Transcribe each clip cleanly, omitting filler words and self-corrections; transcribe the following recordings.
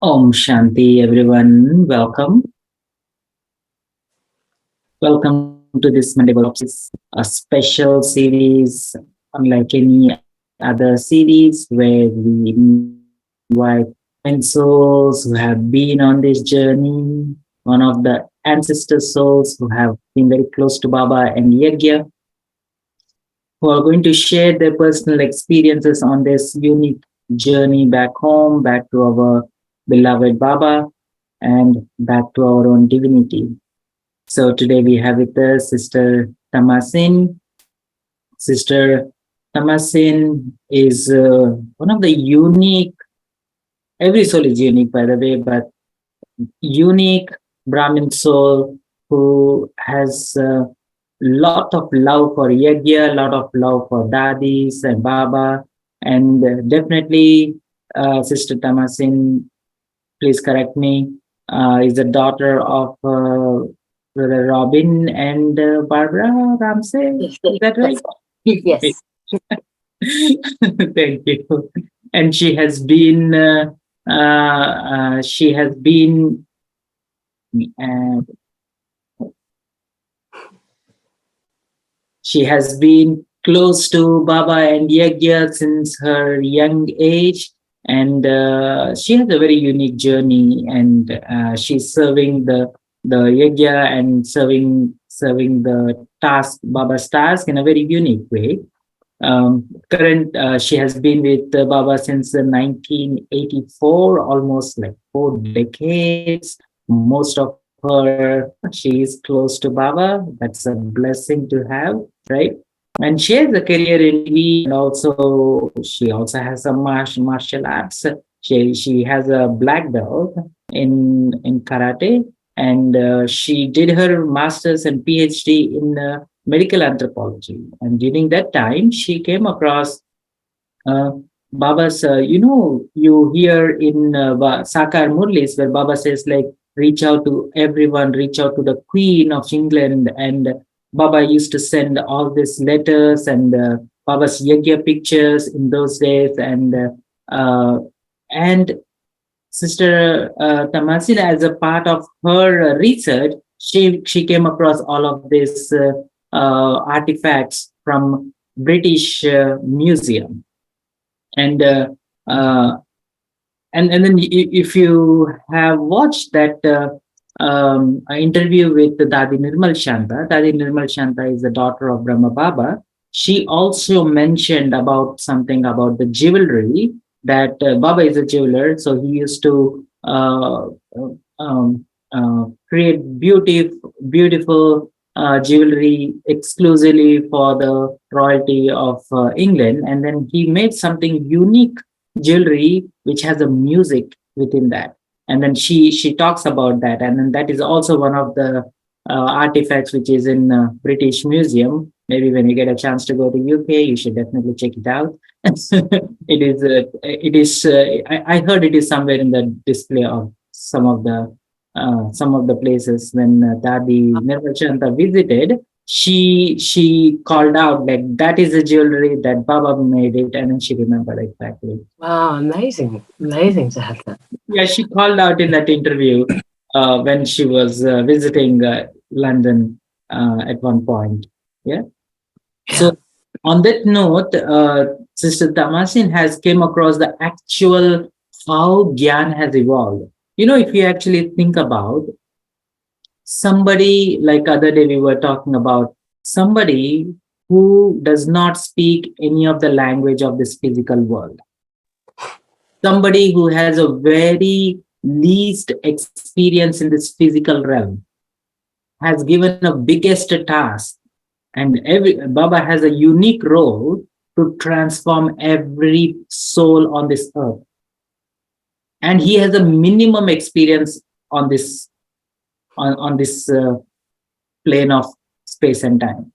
Om Shanti, everyone. Welcome. Welcome to this Monday workshops, a special series, unlike any other series, where we invite divine souls who have been on this journey, one of the ancestor souls who have been very close to Baba and Yagya, who are going to share their personal experiences on this unique journey back home, back to our beloved Baba, and back to our own divinity. So today we have with us Sister Tamasin. Sister Tamasin is one of the unique, every soul is unique by the way, but unique Brahmin soul who has a lot of love for Yagya, a lot of love for Dadis and Baba, and definitely Sister Tamasin, please correct me, is the daughter of Brother Robin and Barbara Ramsey. Is that right? Yes. Thank you. And she has been uh, she has been close to Baba and Yagya since her young age, and she has a very unique journey. And she's serving the Yagya and serving the task, Baba's task, in a very unique way. She has been with Baba since 1984, almost like 4 decades. Most of her, she is close to Baba. That's a blessing to have, right? And she has a career in TV, and also she also has some martial arts. She has a black belt in karate, and she did her master's and PhD in medical anthropology. And during that time, she came across uh, Baba's, you hear in Sakar Murlis where Baba says, like, reach out to everyone, reach out to the Queen of England. And Baba used to send all these letters and Baba's Yagya pictures in those days. And Sister Tamasin, as a part of her research, she came across all of these artifacts from British Museum, and and then if you have watched that interview with Dadi Nirmal Shanta is the daughter of Brahma Baba. She also mentioned about something about the jewelry that Baba is a jeweler, so he used to create beautiful jewelry exclusively for the royalty of England, and then he made something unique jewelry which has a music within that. And then she talks about that, and then that is also one of the artifacts which is in British Museum. Maybe when you get a chance to go to UK, you should definitely check it out. I heard it is somewhere in the display of some of the places when Dadi Nirvachanta visited. She called out like that is a jewelry that Baba made it, and then she remembered exactly. Wow, amazing. Amazing to have that. Yeah, she called out in that interview when she was visiting London at one point. Yeah. So on that note, Sister Tamasin has came across the actual how Gyan has evolved. You know, if you actually think about somebody, like other day we were talking about somebody who does not speak any of the language of this physical world, somebody who has a very least experience in this physical realm, has given a biggest task, and every Baba has a unique role to transform every soul on this earth, and he has a minimum experience on this plane of space and time.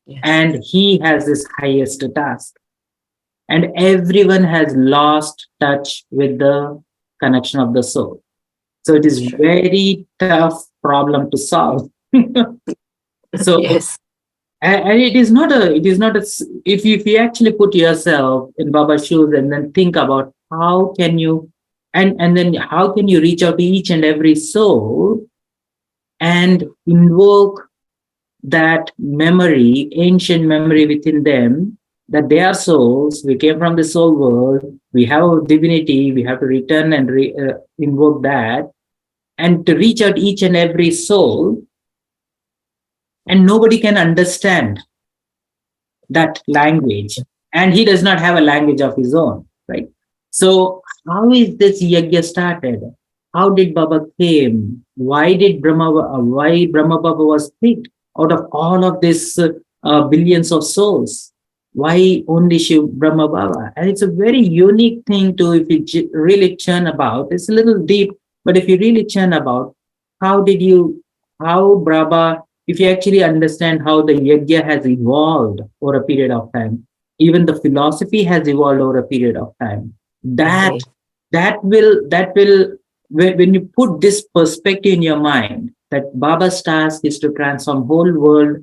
Yes. And he has this highest task, and everyone has lost touch with the connection of the soul. So it is very tough problem to solve. So Yes. and it is not a if you actually put yourself in Baba's shoes and then think about how can you And then how can you reach out to each and every soul and invoke that memory, ancient memory within them, that they are souls, we came from the soul world, we have a divinity, we have to return and invoke that, and to reach out each and every soul, and nobody can understand that language. And he does not have a language of his own, right? So how is this yagya started? How did Baba came? Why Brahma Baba was picked out of all of this billions of souls? Why only Shiv Brahma Baba? And it's a very unique thing to, if you really churn about. It's a little deep, but if you really churn about, how did you, how Brahma, if you actually understand how the yagya has evolved over a period of time, even the philosophy has evolved over a period of time. That Indeed. that will when you put this perspective in your mind, that Baba's task is to transform whole world,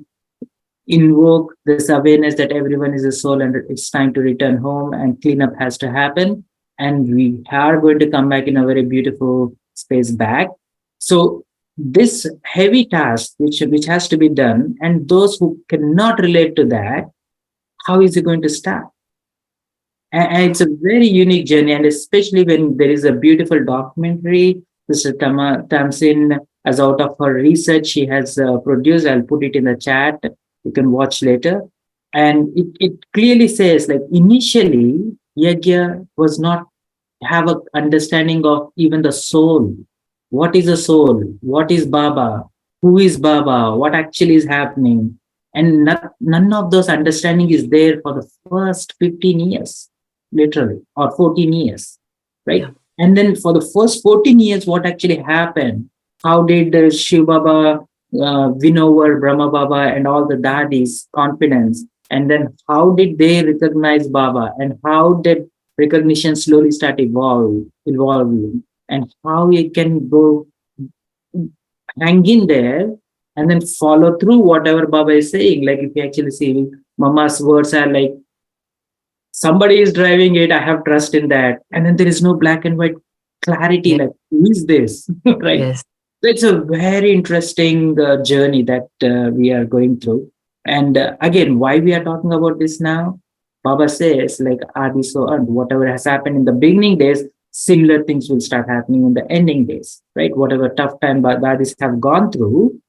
invoke this awareness that everyone is a soul and it's time to return home and cleanup has to happen, and we are going to come back in a very beautiful space back. So this heavy task which has to be done, and those who cannot relate to that, how is it going to start? And it's a very unique journey, and especially when there is a beautiful documentary, Mr. Tamsin, as out of her research, she has produced. I'll put it in the chat. You can watch later. And it clearly says, like, initially, Yagya was not have a understanding of even the soul. What is a soul? What is Baba? Who is Baba? What actually is happening? And none of those understanding is there for the first 15 years, literally, or 14 years, right? Yeah. And then for the first 14 years, what actually happened? How did Shiv Baba win over Brahma Baba and all the daddies' confidence? And then how did they recognize Baba? And how did recognition slowly start evolving? And how it can go hang in there and then follow through whatever Baba is saying. Like if you actually see Mama's words are like, somebody is driving it, I have trust in that. And then there is no black and white clarity, Yeah. like, who is this? Right? Yes. So it's a very interesting journey that we are going through. And again, why we are talking about this now? Baba says, like, Adi so and whatever has happened in the beginning days, similar things will start happening in the ending days, right? Whatever tough time Badis have gone through,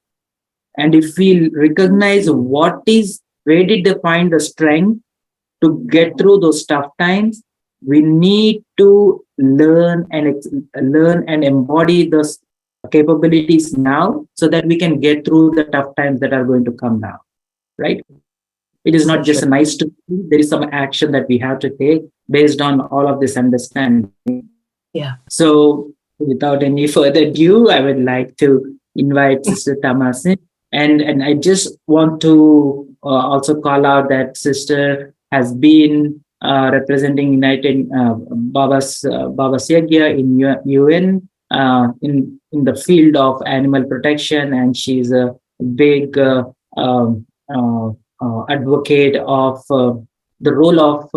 and if we recognize what is, where did they find the strength to get through those tough times, we need to learn and embody those capabilities now so that we can get through the tough times that are going to come now, right? It is So not just true. a nice to see. There is some action that we have to take based on all of this understanding. Yeah. So without any further ado, I would like to invite Sister Tamasin. And I just want to also call out that Sister has been representing United Baba's Yagya in UN in the field of animal protection, and she's a big um, advocate of the role of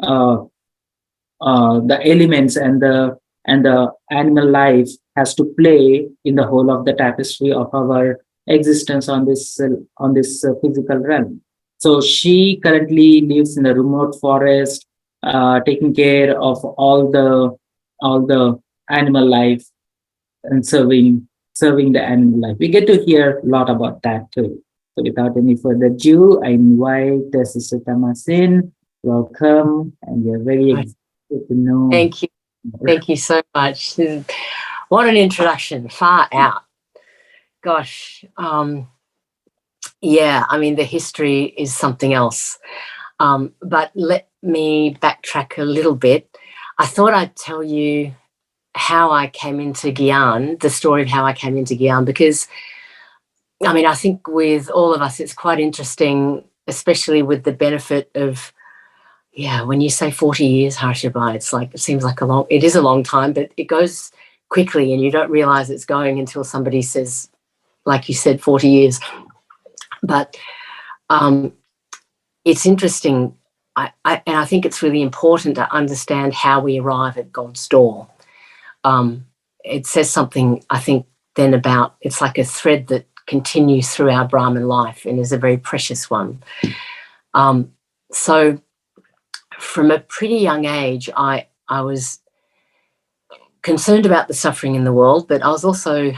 uh, the elements and the animal life has to play in the whole of the tapestry of our existence on this physical realm. So she currently lives in a remote forest, taking care of all the animal life and serving the animal life. We get to hear a lot about that too. So without any further ado, I invite Sister Tamasin. Welcome, and we are very Right. excited to know. Thank you. Thank you so much. What an introduction. Far out. Gosh. Yeah, I mean, the history is something else. But let me backtrack a little bit. I thought I'd tell you how I came into Gyan, the story of how I came into Gyan, because, I mean, I think with all of us, it's quite interesting, especially with the benefit of, yeah, when you say 40 years, Harsha, it's like, it seems like it is a long time, but it goes quickly and you don't realize it's going until somebody says, like you said, 40 years. But it's interesting. And I think it's really important to understand how we arrive at God's door. it says something, I think, then about it's like a thread that continues through our Brahman life and is a very precious one. So from a pretty young age, I was concerned about the suffering in the world, but I was also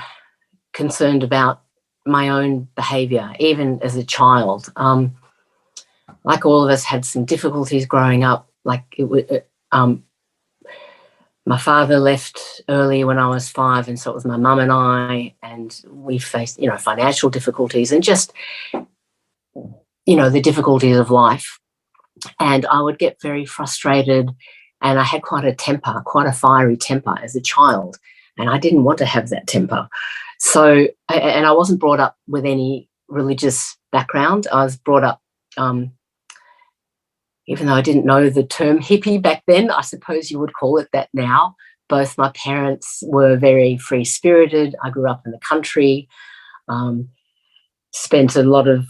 concerned about my own behaviour, even as a child. Like all of us, had some difficulties growing up. Like my father left early when I was 5, and so it was my mum and I, and we faced, financial difficulties and just, the difficulties of life. And I would get very frustrated, and I had quite a fiery temper as a child, and I didn't want to have that temper. So, and I wasn't brought up with any religious background. I was brought up, even though I didn't know the term hippie back then, I suppose you would call it that now. Both my parents were very free-spirited. I grew up in the country, spent a lot of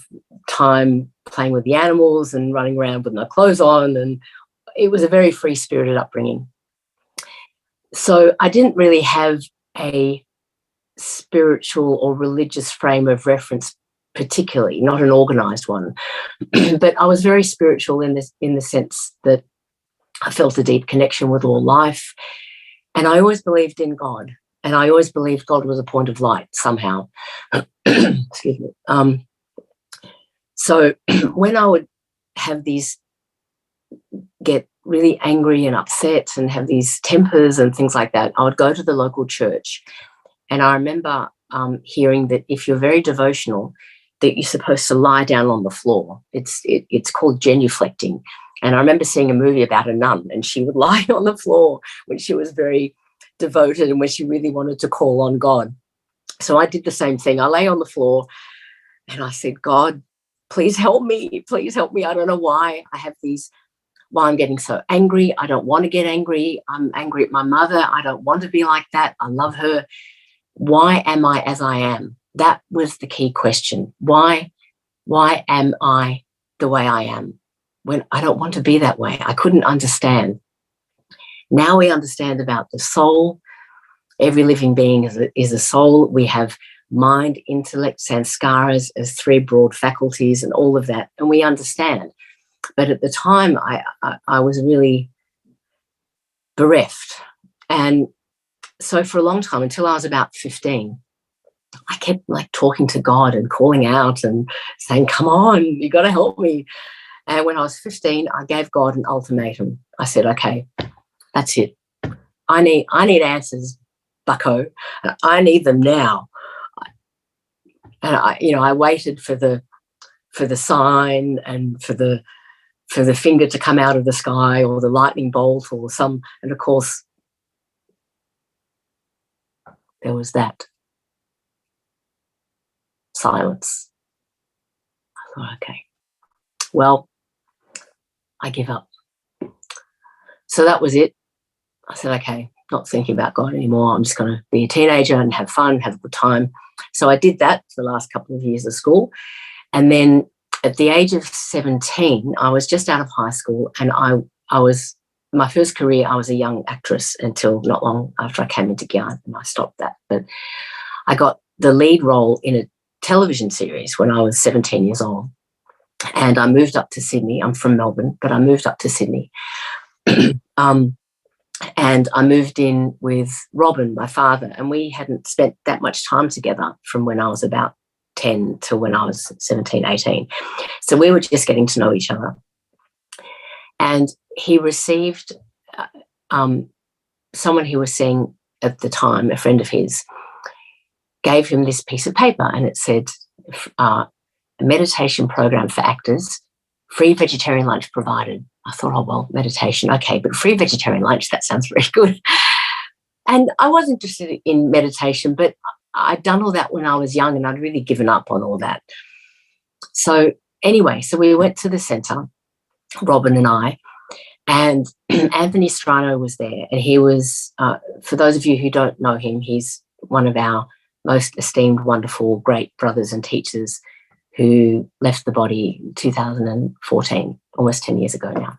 time playing with the animals and running around with no clothes on, and it was a very free-spirited upbringing. So I didn't really have a spiritual or religious frame of reference, particularly, not an organised one. But I was very spiritual in the sense that I felt a deep connection with all life, and I always believed in God, and I always believed God was a point of light somehow. Excuse me. So when I would have get really angry and upset and have these tempers and things like that, I would go to the local church, and I remember hearing that if you're very devotional, that you're supposed to lie down on the floor. It's called genuflecting. And I remember seeing a movie about a nun, and she would lie on the floor when she was very devoted and when she really wanted to call on God. So I did the same thing. I lay on the floor and I said, God, please help me. Please help me. I don't know why I'm getting so angry. I don't want to get angry. I'm angry at my mother. I don't want to be like that. I love her. Why am I as I am? That was the key question. Why am I the way I am when I don't want to be that way? I couldn't understand. Now we understand about the soul. Every living being is a soul. We have mind, intellect, sanskaras as 3 broad faculties and all of that, and we understand. But at the time, I was really bereft. And so for a long time, until I was about 15, I kept talking to God and calling out and saying, come on, you got to help me. And when I was 15, I gave God an ultimatum. I said, okay, that's it. I need answers, bucko. I need them now. And I waited for the sign and for the finger to come out of the sky or the lightning bolt and of course there was that silence. I thought, okay, well, I give up. So that was it. I said, okay, not thinking about God anymore. I'm just going to be a teenager and have fun, have a good time. So I did that for the last couple of years of school. And then at the age of 17, I was just out of high school, and I was, my first career, I was a young actress until not long after I came into Gyan, and I stopped that. But I got the lead role in a television series when I was 17 years old. And I moved up to Sydney. I'm from Melbourne, but I moved up to Sydney. And I moved in with Robin, my father, and we hadn't spent that much time together from when I was about 10 to when I was 17, 18. So we were just getting to know each other. And he received someone he was seeing at the time, a friend of his, gave him this piece of paper, and it said, a meditation program for actors, free vegetarian lunch provided. I thought, oh, well, meditation, okay, but free vegetarian lunch, that sounds very good. And I was interested in meditation, but I'd done all that when I was young, and I'd really given up on all that. So anyway, so we went to the centre, Robin and I, and Anthony Strano was there. And he was, for those of you who don't know him, he's one of our most esteemed, wonderful, great brothers and teachers who left the body in 2014, almost 10 years ago now.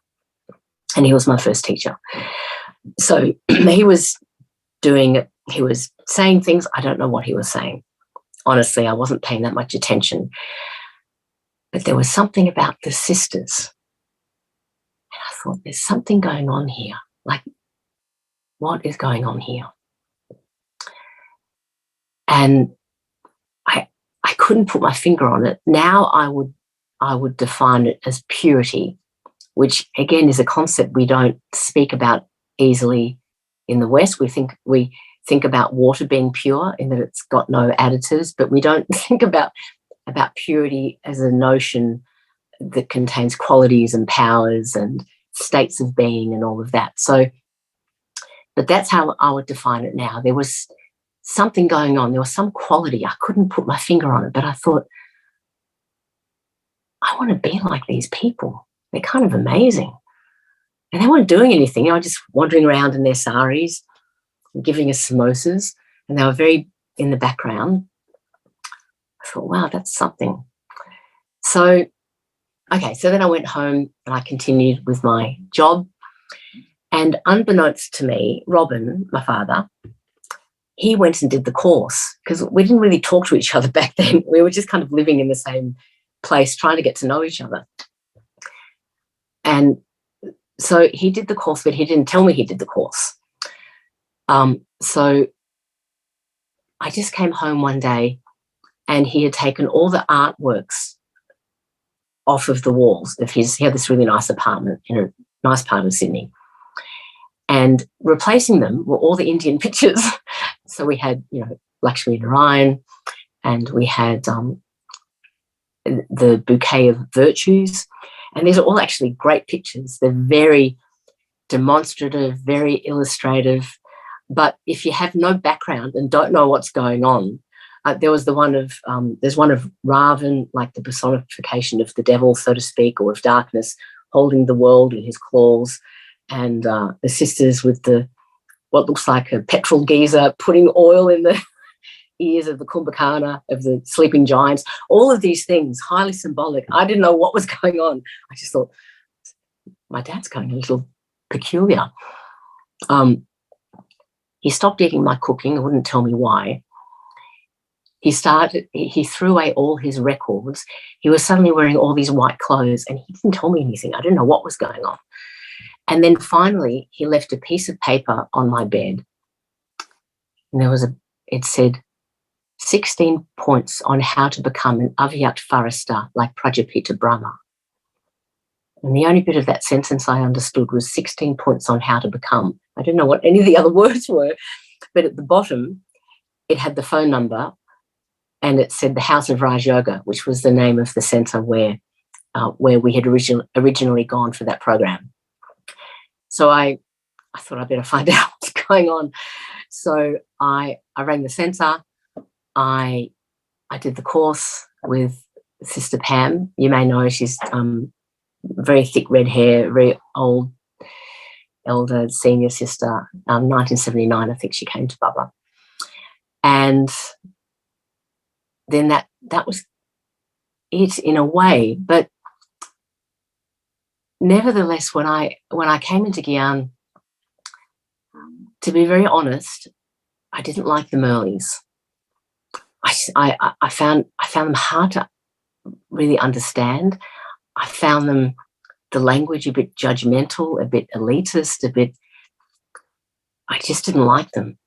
And he was my first teacher. So he was he was saying things, I don't know what he was saying. Honestly, I wasn't paying that much attention. But there was something about the sisters. And I thought, there's something going on here. Like, what is going on here? And I couldn't put my finger on it. Now I would define it as purity, which again is a concept we don't speak about easily in the West. We think about water being pure in that it's got no additives, but we don't think about purity as a notion that contains qualities and powers and states of being and all of that. So, but that's how I would define it now. There was something going on. There was some quality. I couldn't put my finger on it, but I thought, I want to be like these people. They're kind of amazing. And they weren't doing anything. They were just wandering around in their saris, giving us samosas, and they were very in the background. I thought, wow, that's something. So, okay, so then I went home and I continued with my job. And unbeknownst to me, Robin, my father, he went and did the course because we didn't really talk to each other back then. We were just kind of living in the same place, trying to get to know each other. And so he did the course, but he didn't tell me he did the course. So I just came home one day and he had taken all the artworks off of the walls of his. He had this really nice apartment in a nice part of Sydney. And replacing them were all the Indian pictures. So we had, Lakshmi Narayan, and we had the bouquet of virtues. And these are all actually great pictures. They're very demonstrative, very illustrative. But if you have no background and don't know what's going on, there's one of Ravan, like the personification of the devil, so to speak, or of darkness, holding the world in his claws, and the sisters with what looks like a petrol geyser putting oil in the ears of the Kumbhakarna, of the sleeping giants. All of these things, highly symbolic. I didn't know what was going on. I just thought, my dad's going a little peculiar. He stopped eating my cooking. He wouldn't tell me why. He threw away all his records. He was suddenly wearing all these white clothes and he didn't tell me anything. I didn't know what was going on. And then finally, he left a piece of paper on my bed. And it said, 16 points on how to become an Avyakt Farista like Prajapita Brahma. And the only bit of that sentence I understood was 16 points on how to become. I didn't know what any of the other words were, but at the bottom, it had the phone number and it said the House of Raj Yoga, which was the name of the centre where we had originally gone for that program. So I thought I'd better find out what's going on. So I rang the centre. I did the course with Sister Pam. You may know her. She's very thick red hair, very old, elder, senior sister. 1979, I think she came to Baba. And then that was it in a way. But nevertheless, when I came into Gyan, to be very honest, I didn't like the Murleys. I found them hard to really understand. I found the language a bit judgmental, a bit elitist, I just didn't like them.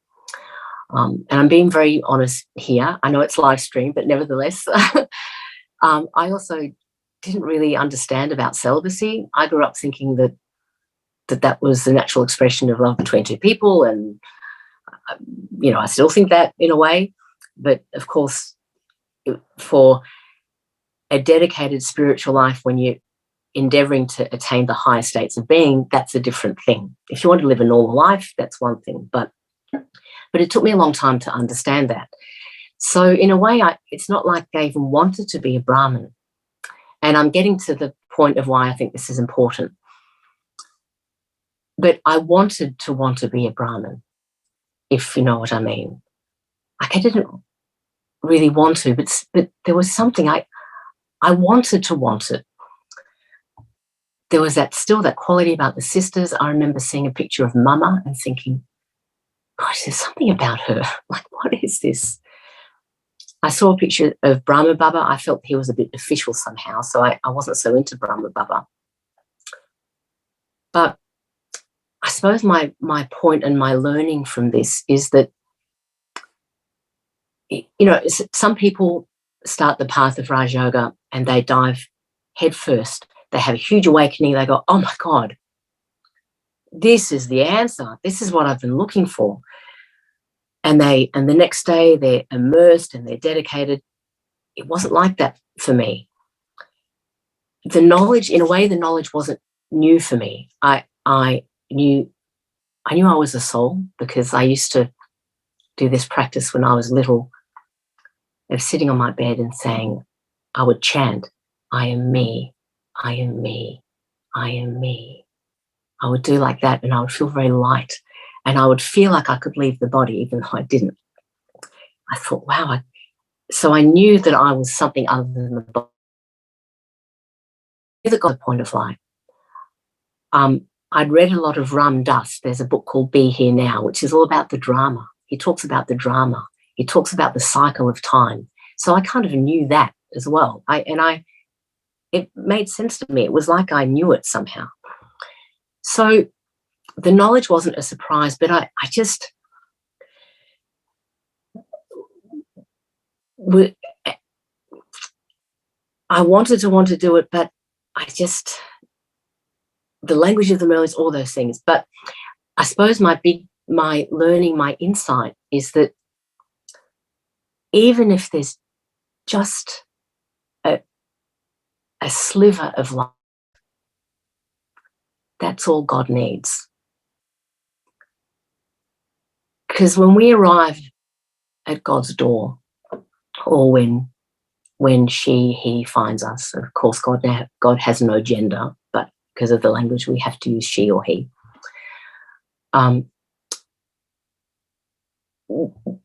And I'm being very honest here. I know it's live stream, but nevertheless, I also didn't really understand about celibacy. I grew up thinking that was the natural expression of love between two people, and I still think that in a way. But of course, for a dedicated spiritual life, when you're endeavouring to attain the higher states of being, that's a different thing. If you want to live a normal life, that's one thing. But it took me a long time to understand that. So in a way, it's not like I even wanted to be a Brahmin. And I'm getting to the point of why I think this is important. But I wanted to want to be a Brahmin, if you know what I mean. Like I didn't really want to, but there was something I wanted to want it. There was that quality about the sisters. I remember seeing a picture of Mama and thinking, gosh, there's something about her. Like, what is this? I saw a picture of Brahma Baba. I felt he was a bit official somehow, so I wasn't so into Brahma Baba. But I suppose my point and my learning from this is that, you know, some people start the path of Raj Yoga and they dive headfirst. They have a huge awakening. They go, oh my God, this is the answer. This is what I've been looking for. And the next day they're immersed and they're dedicated. It wasn't like that for me. The knowledge, in a way, the knowledge wasn't new for me. I knew I was a soul, because I used to do this practice when I was little, of sitting on my bed and saying, I would chant, I am me, I am me, I am me. I would do like that, and I would feel very light, and I would feel like I could leave the body even though I didn't. I thought, wow. So I knew that I was something other than the body. I knew that got the point of life. I'd read a lot of Ram Dass. There's a book called Be Here Now, which is all about the drama. He talks about the drama. He talks about the cycle of time. So I kind of knew that as well. It made sense to me. It was like I knew it somehow. So the knowledge wasn't a surprise, but I wanted to do it, but the language of the millions, all those things. But I suppose my learning, my insight is that even if there's just a sliver of light, that's all God needs. Because when we arrive at God's door, or when he finds us, of course God has no gender, but because of the language we have to use she or he.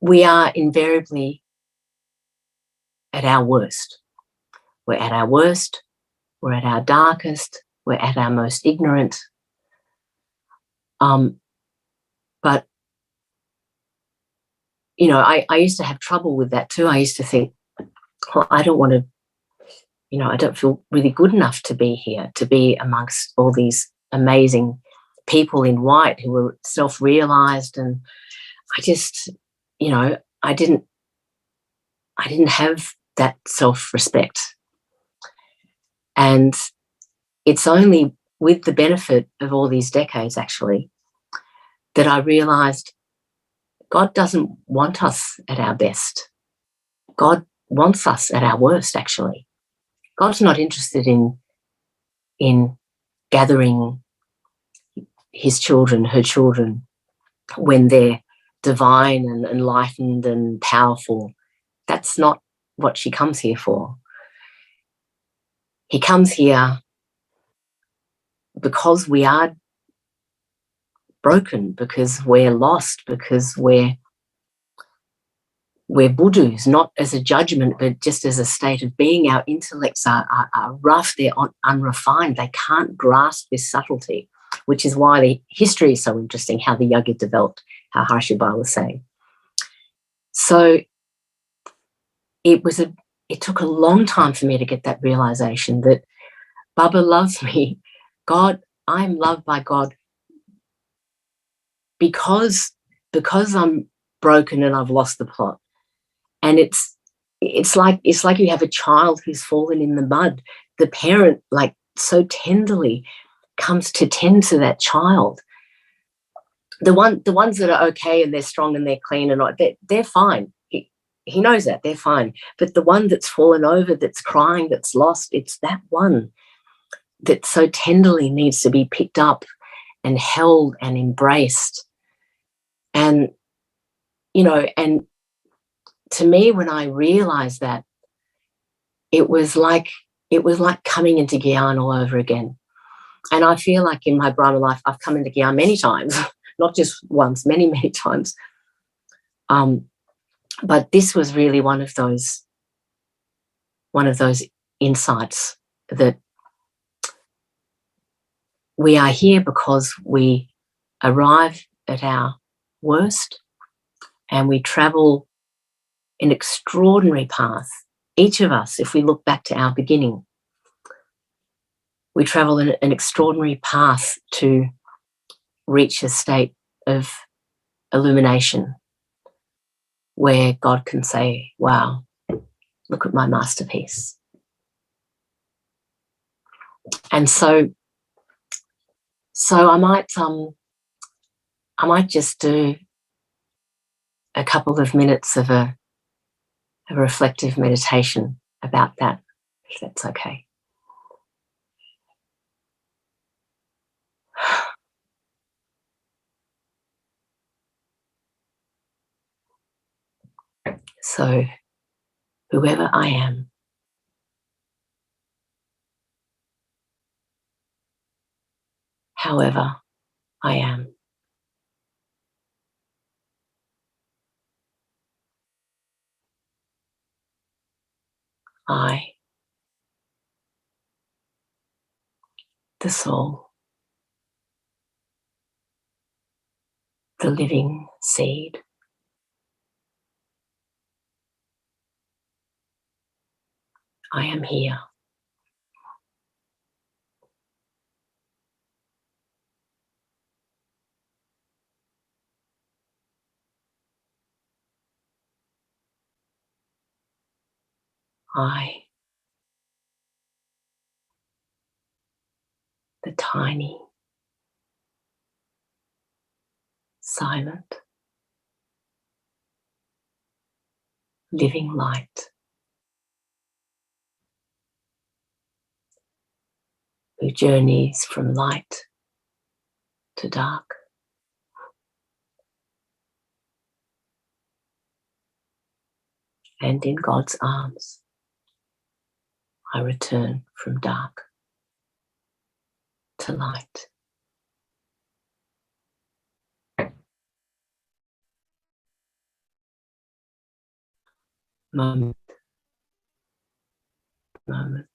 We are invariably at our worst. We're at our worst, we're at our darkest, we're at our most ignorant. But, you know, I used to have trouble with that too. I used to think, well, I don't want to, you know, I don't feel really good enough to be here, to be amongst all these amazing people in white who were self-realized. And I just, you know, I didn't have that self-respect. And it's only with the benefit of all these decades, actually, that I realized God doesn't want us at our best. God wants us at our worst, actually. God's not interested in gathering his children, her children, when they're divine and enlightened and powerful. That's not what she comes here for. He comes here because we are broken, because we're lost, because we're Budus, not as a judgment, but just as a state of being. Our intellects are rough, they're unrefined, they can't grasp this subtlety, which is why the history is so interesting, how the Yagya developed, how Harsha was saying. So it took a long time for me to get that realization that Baba loves me. God, I'm loved by God because I'm broken and I've lost the plot. And it's like you have a child who's fallen in the mud. The parent, like, so tenderly comes to tend to that child. The ones that are okay and they're strong and they're clean and they're fine. He knows that, they're fine. But the one that's fallen over, that's crying, that's lost, it's that one that so tenderly needs to be picked up and held and embraced. And, you know, and to me, when I realized that, it was like coming into Gyan all over again. And I feel like in my Brahma life, I've come into Gyan many times, not just once, many, many times. But this was really one of those insights that we are here because we arrive at our worst, and we travel an extraordinary path. Each of us, if we look back to our beginning, we travel an extraordinary path to reach a state of illumination where God can say, wow, look at my masterpiece. And so I might just do a couple of minutes of a reflective meditation about that, if that's okay. So, whoever I am, however I am, I, the soul, the living seed, I am here. I, the tiny, silent, living light, who journeys from light to dark, and in God's arms, I return from dark to light. Moment, moment,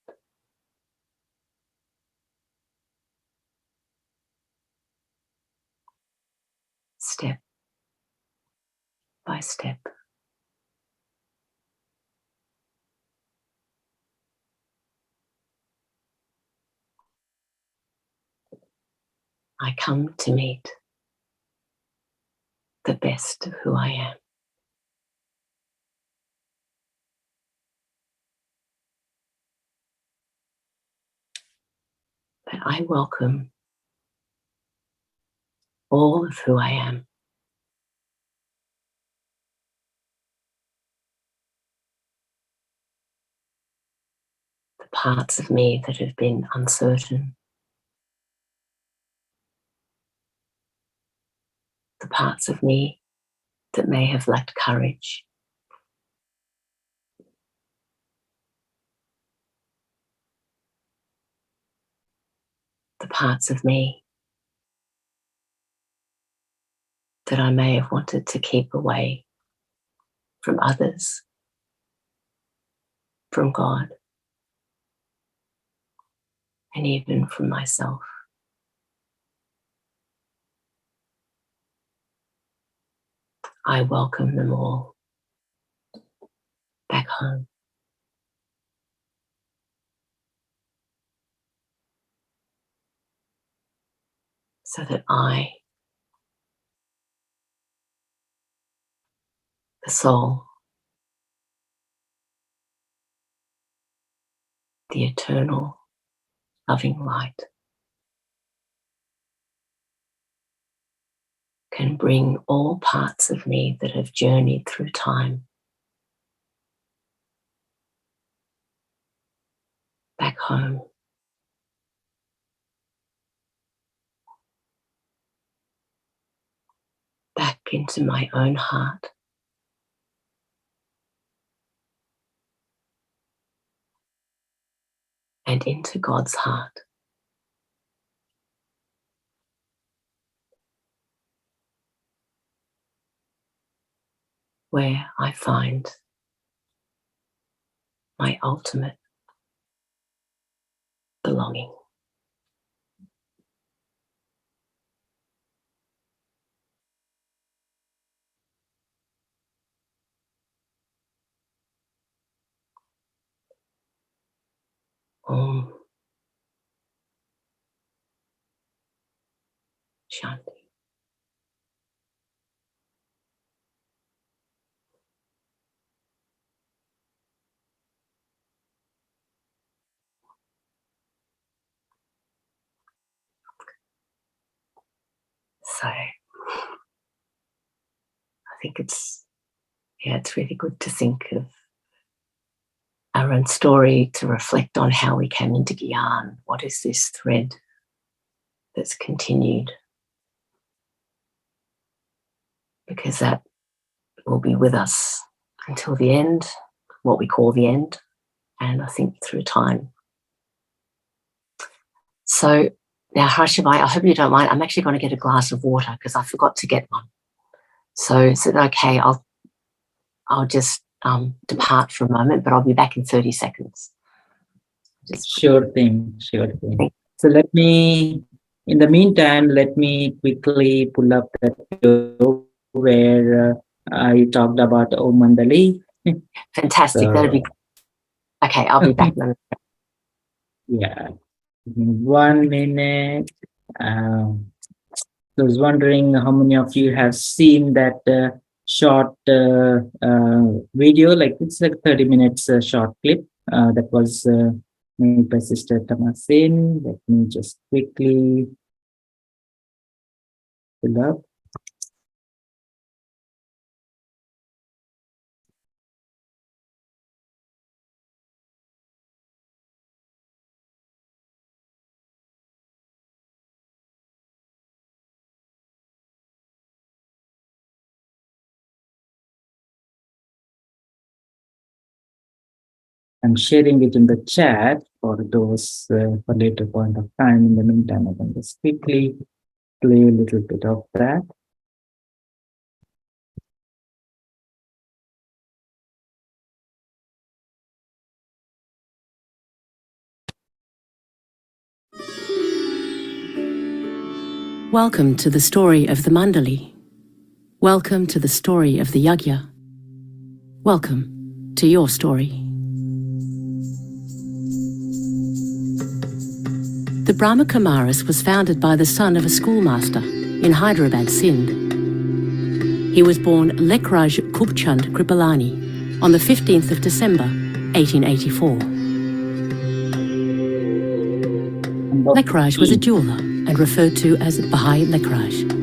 step by step. I come to meet the best of who I am. But I welcome all of who I am. The parts of me that have been uncertain, the parts of me that may have lacked courage, the parts of me that I may have wanted to keep away from others, from God, and even from myself. I welcome them all back home. So that I, the soul, the eternal loving light, can bring all parts of me that have journeyed through time back home. Back into my own heart. And into God's heart. Where I find my ultimate belonging. Om Shanti. So I think it's really good to think of our own story, to reflect on how we came into Gyan. What is this thread that's continued? Because that will be with us until the end, what we call the end, and I think through time. So now, Harsha, I hope you don't mind. I'm actually going to get a glass of water because I forgot to get one. So is it okay? I'll just depart for a moment, but I'll be back in 30 seconds. Sure thing, sure thing. So in the meantime, let me quickly pull up that video where I talked about Om Mandali. Fantastic. That'll be okay. I'll be back. Yeah, 1 minute. I was wondering how many of you have seen that short video, like it's like 30 minutes short clip that was made by Sister Tamasin. Let me just quickly pull up. I'm sharing it in the chat for those for later point of time. In the meantime, I can just quickly play a little bit of that. Welcome to the story of the Mandali. Welcome to the story of the Yagya. Welcome to your story. The Brahma Kumaris was founded by the son of a schoolmaster in Hyderabad, Sindh. He was born Lekraj Kubchand Kripalani on the 15th of December, 1884. Lekraj was a jeweler and referred to as Bahai Lekraj.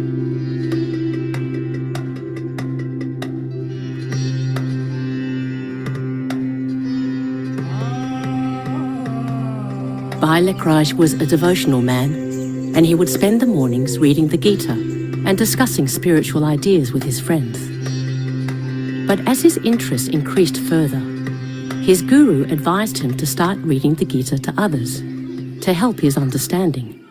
Bahai Lekraj was a devotional man, and he would spend the mornings reading the Gita and discussing spiritual ideas with his friends. But as his interest increased further, his guru advised him to start reading the Gita to others, to help his understanding.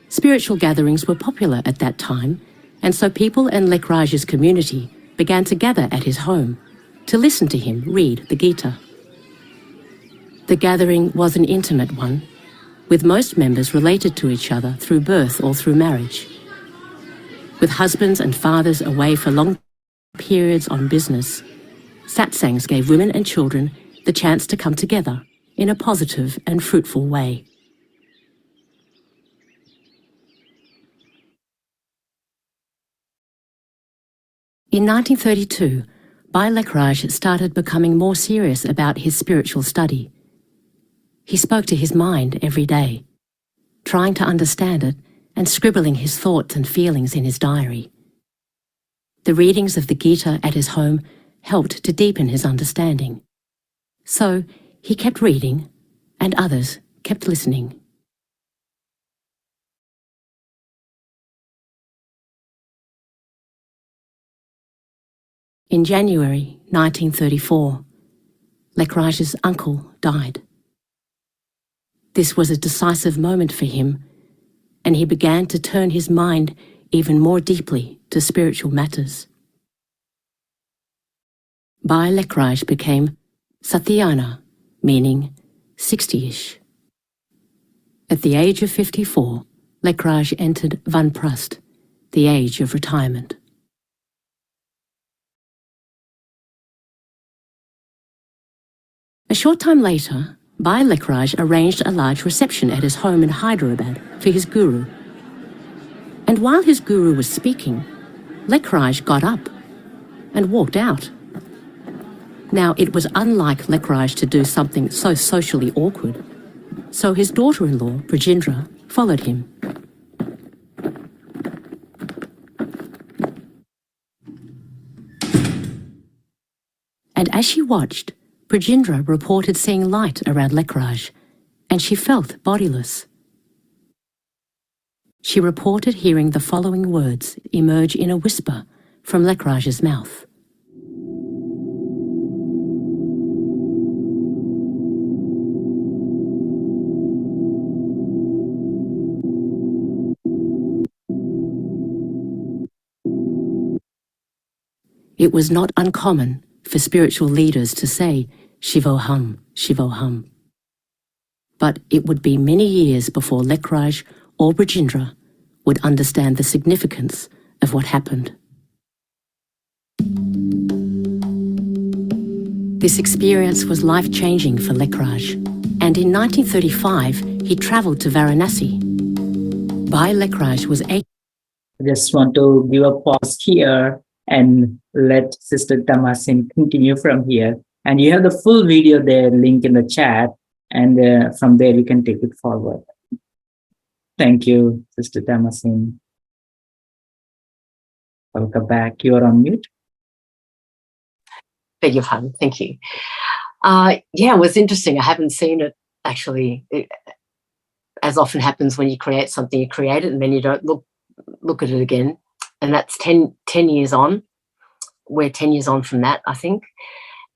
Spiritual gatherings were popular at that time, and so people in Lekraj's community began to gather at his home to listen to him read the Gita. The gathering was an intimate one, with most members related to each other through birth or through marriage. With husbands and fathers away for long periods on business, satsangs gave women and children the chance to come together in a positive and fruitful way. In 1932, Bahai Lekraj started becoming more serious about his spiritual study. He spoke to his mind every day, trying to understand it and scribbling his thoughts and feelings in his diary. The readings of the Gita at his home helped to deepen his understanding. So he kept reading, and others kept listening. In January 1934, Lekraj's uncle died. This was a decisive moment for him, and he began to turn his mind even more deeply to spiritual matters. Bahai Lekraj became Satyana, meaning 60-ish. At the age of 54, Lekraj entered Vanprast, the age of retirement. A short time later, Bhai Lekraj arranged a large reception at his home in Hyderabad for his guru. And while his guru was speaking, Lekraj got up and walked out. Now, it was unlike Lekraj to do something so socially awkward, so his daughter-in-law, Brajendra, followed him. And as she watched, Brajendra reported seeing light around Lekraj, and she felt bodiless. She reported hearing the following words emerge in a whisper from Lekraj's mouth. It was not uncommon for spiritual leaders to say, Shivoham, Shivoham. But it would be many years before Lekraj or Brajendra would understand the significance of what happened. This experience was life-changing for Lekraj, and in 1935 he travelled to Varanasi. Bhai Lekraj was 8. I just want to give a pause here and let Sister Tamasin continue from here. And you have the full video there, link in the chat, and from there you can take it forward. Thank you, Sister Tamasin. Welcome back. You are on mute. Beg your pardon. Thank you. Yeah, it was interesting. I haven't seen it actually. As often happens when you create something, you create it and then you don't look at it again. And that's 10 years on. We're 10 years on from that, I think.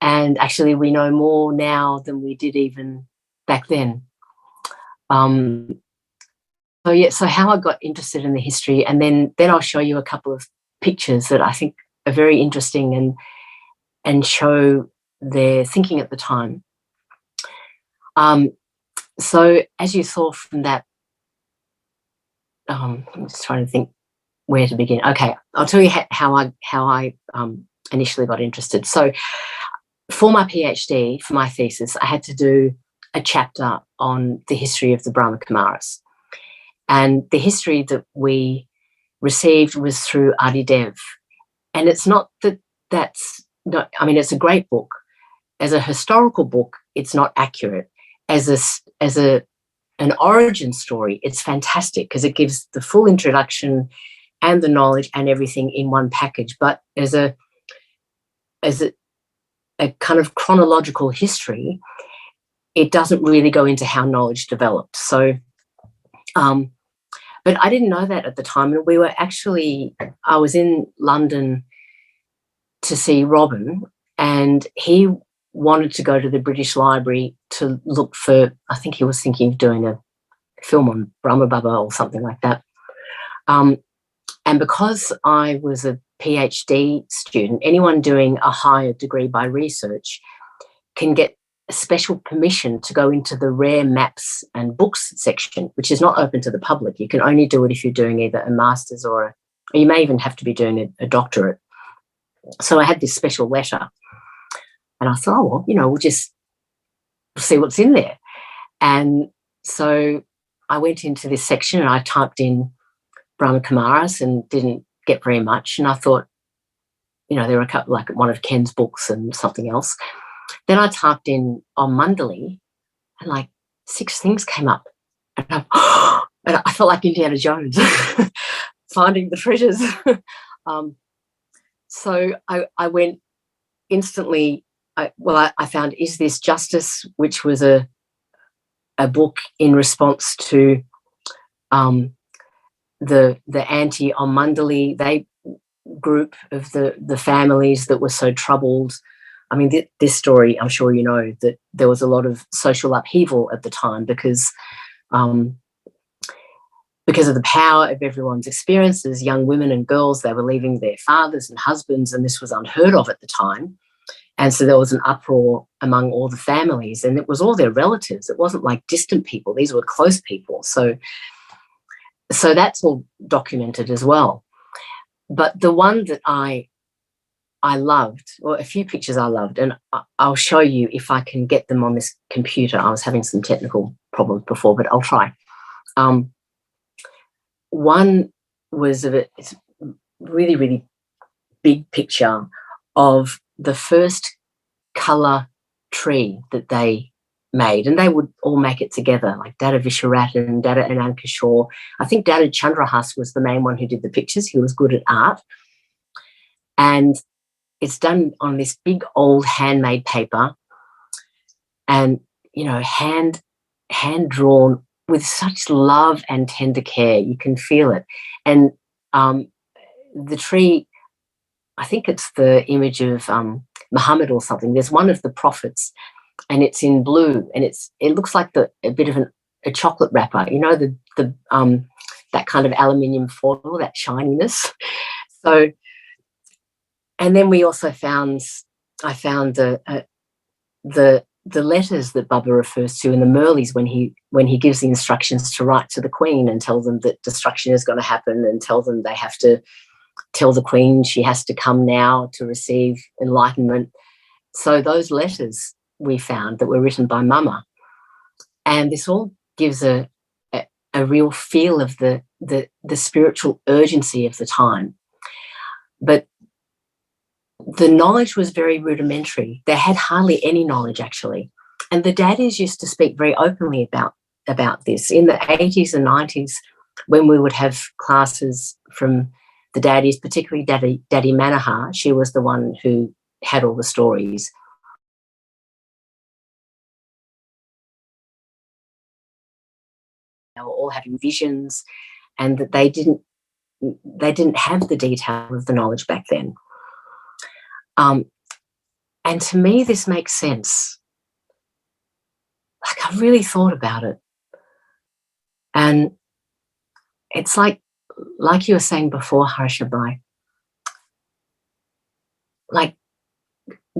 And actually we know more now than we did even back then. So how I got interested in the history, and then I'll show you a couple of pictures that I think are very interesting and show their thinking at the time. So as you saw from that, I'm just trying to think where to begin. Okay, I'll tell you how I initially got interested. So for my PhD, for my thesis, I had to do a chapter on the history of the Brahma Kumaris. And the history that we received was through Adidev. And it's not that's not, I mean, it's a great book. As a historical book, it's not accurate. As an origin story, it's fantastic because it gives the full introduction and the knowledge and everything in one package. But as a kind of chronological history, it doesn't really go into how knowledge developed. So, but I didn't know that at the time. And I was in London to see Robin, and he wanted to go to the British Library to look for, I think he was thinking of doing a film on Brahma Baba or something like that. And because I was a PhD student, anyone doing a higher degree by research can get a special permission to go into the rare maps and books section, which is not open to the public. You can only do it if you're doing either a master's or you may even have to be doing a doctorate. So I had this special letter and I thought, oh, well, we'll just see what's in there. And so I went into this section and I typed in Brahma Kumaris and didn't get very much. And I thought, there were a couple, like one of Ken's books and something else. Then I typed in on Mandali and like 6 things came up. And I felt like Indiana Jones finding the treasures. So I went instantly, I found Is This Justice, which was a book in response to the anti on Mandali, they group of the families that were so troubled. I mean, this story, I'm sure you know, that there was a lot of social upheaval at the time because of the power of everyone's experiences. Young women and girls, they were leaving their fathers and husbands, and this was unheard of at the time. And so there was an uproar among all the families, and it was all their relatives. It wasn't like distant people. These were close people. So that's all documented as well. But the one that I I loved, or a few pictures I loved, and I'll show you if I can get them on this computer. I was having some technical problems before, but I'll try. One was a really, really big picture of the first colour tree that they made, and they would all make it together, like Dada Visharatan, Dada Anand Kishore. I think Dada Chandrahas was the main one who did the pictures. He was good at art. And it's done on this big old handmade paper and, you know, hand drawn with such love and tender care. You can feel it. And the tree, I think it's the image of Muhammad or something. There's one of the prophets and it's in blue and it looks like a bit of a chocolate wrapper, you know, that kind of aluminium foil, that shininess. So, and then we also I found the letters that Baba refers to in the Murlis when he gives the instructions to write to the Queen and tell them that destruction is going to happen and tell them they have to tell the Queen she has to come now to receive enlightenment. So those letters we found that were written by Mama, and this all gives a real feel of the spiritual urgency of the time. But the knowledge was very rudimentary. They had hardly any knowledge, actually. And the daddies used to speak very openly about this. In the 80s and 90s, when we would have classes from the daddies, particularly Daddy Manohar, she was the one who had all the stories. They were all having visions, and that they didn't have the detail of the knowledge back then. And to me, this makes sense. Like, I really thought about it. And it's like you were saying before, Harsha, like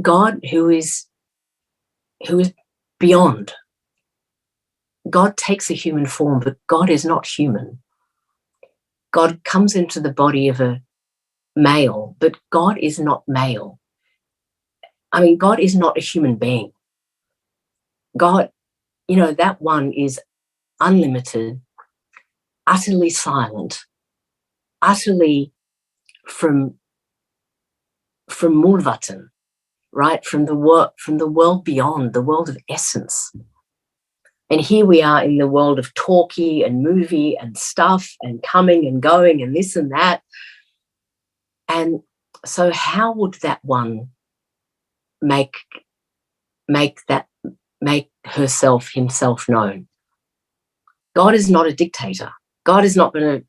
God who is beyond. God takes a human form, but God is not human. God comes into the body of a male, but God is not male. I mean, God is not a human being. God, you know, that one is unlimited, utterly silent, utterly from Mulvatan, right? From the world beyond, the world of essence. And here we are in the world of talkie and movie and stuff and coming and going and this and that. And so how would that one make himself known? God is not a dictator. God is not going to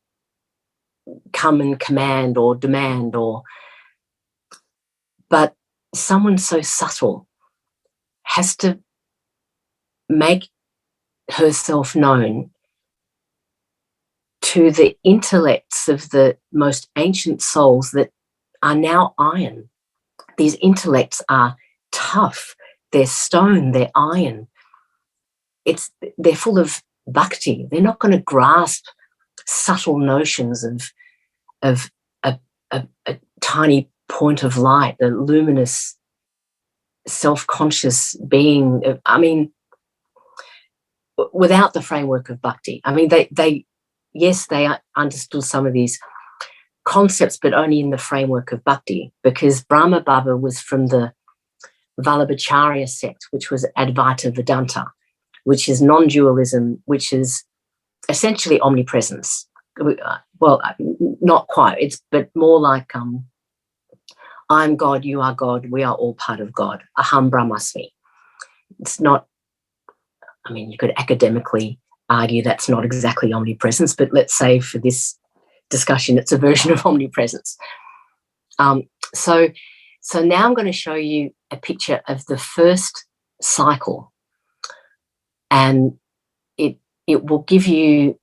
come and command or demand but someone so subtle has to make herself known to the intellects of the most ancient souls that are now iron. These intellects are tough, they're stone, they're iron. They're full of bhakti. They're not going to grasp subtle notions of a tiny point of light, a luminous, self-conscious being. I mean, without the framework of bhakti. I mean, they understood some of these concepts, but only in the framework of bhakti, because Brahma Baba was from the Vallabhacharya sect, which was Advaita Vedanta, which is non-dualism, which is essentially omnipresence. Well, not quite, but more like I'm God, you are God, we are all part of God. Aham Brahmasmi. It's not, I mean, you could academically argue that's not exactly omnipresence, but let's say for this discussion, it's a version of omnipresence. So now I'm going to show you a picture of the first cycle, and it will give you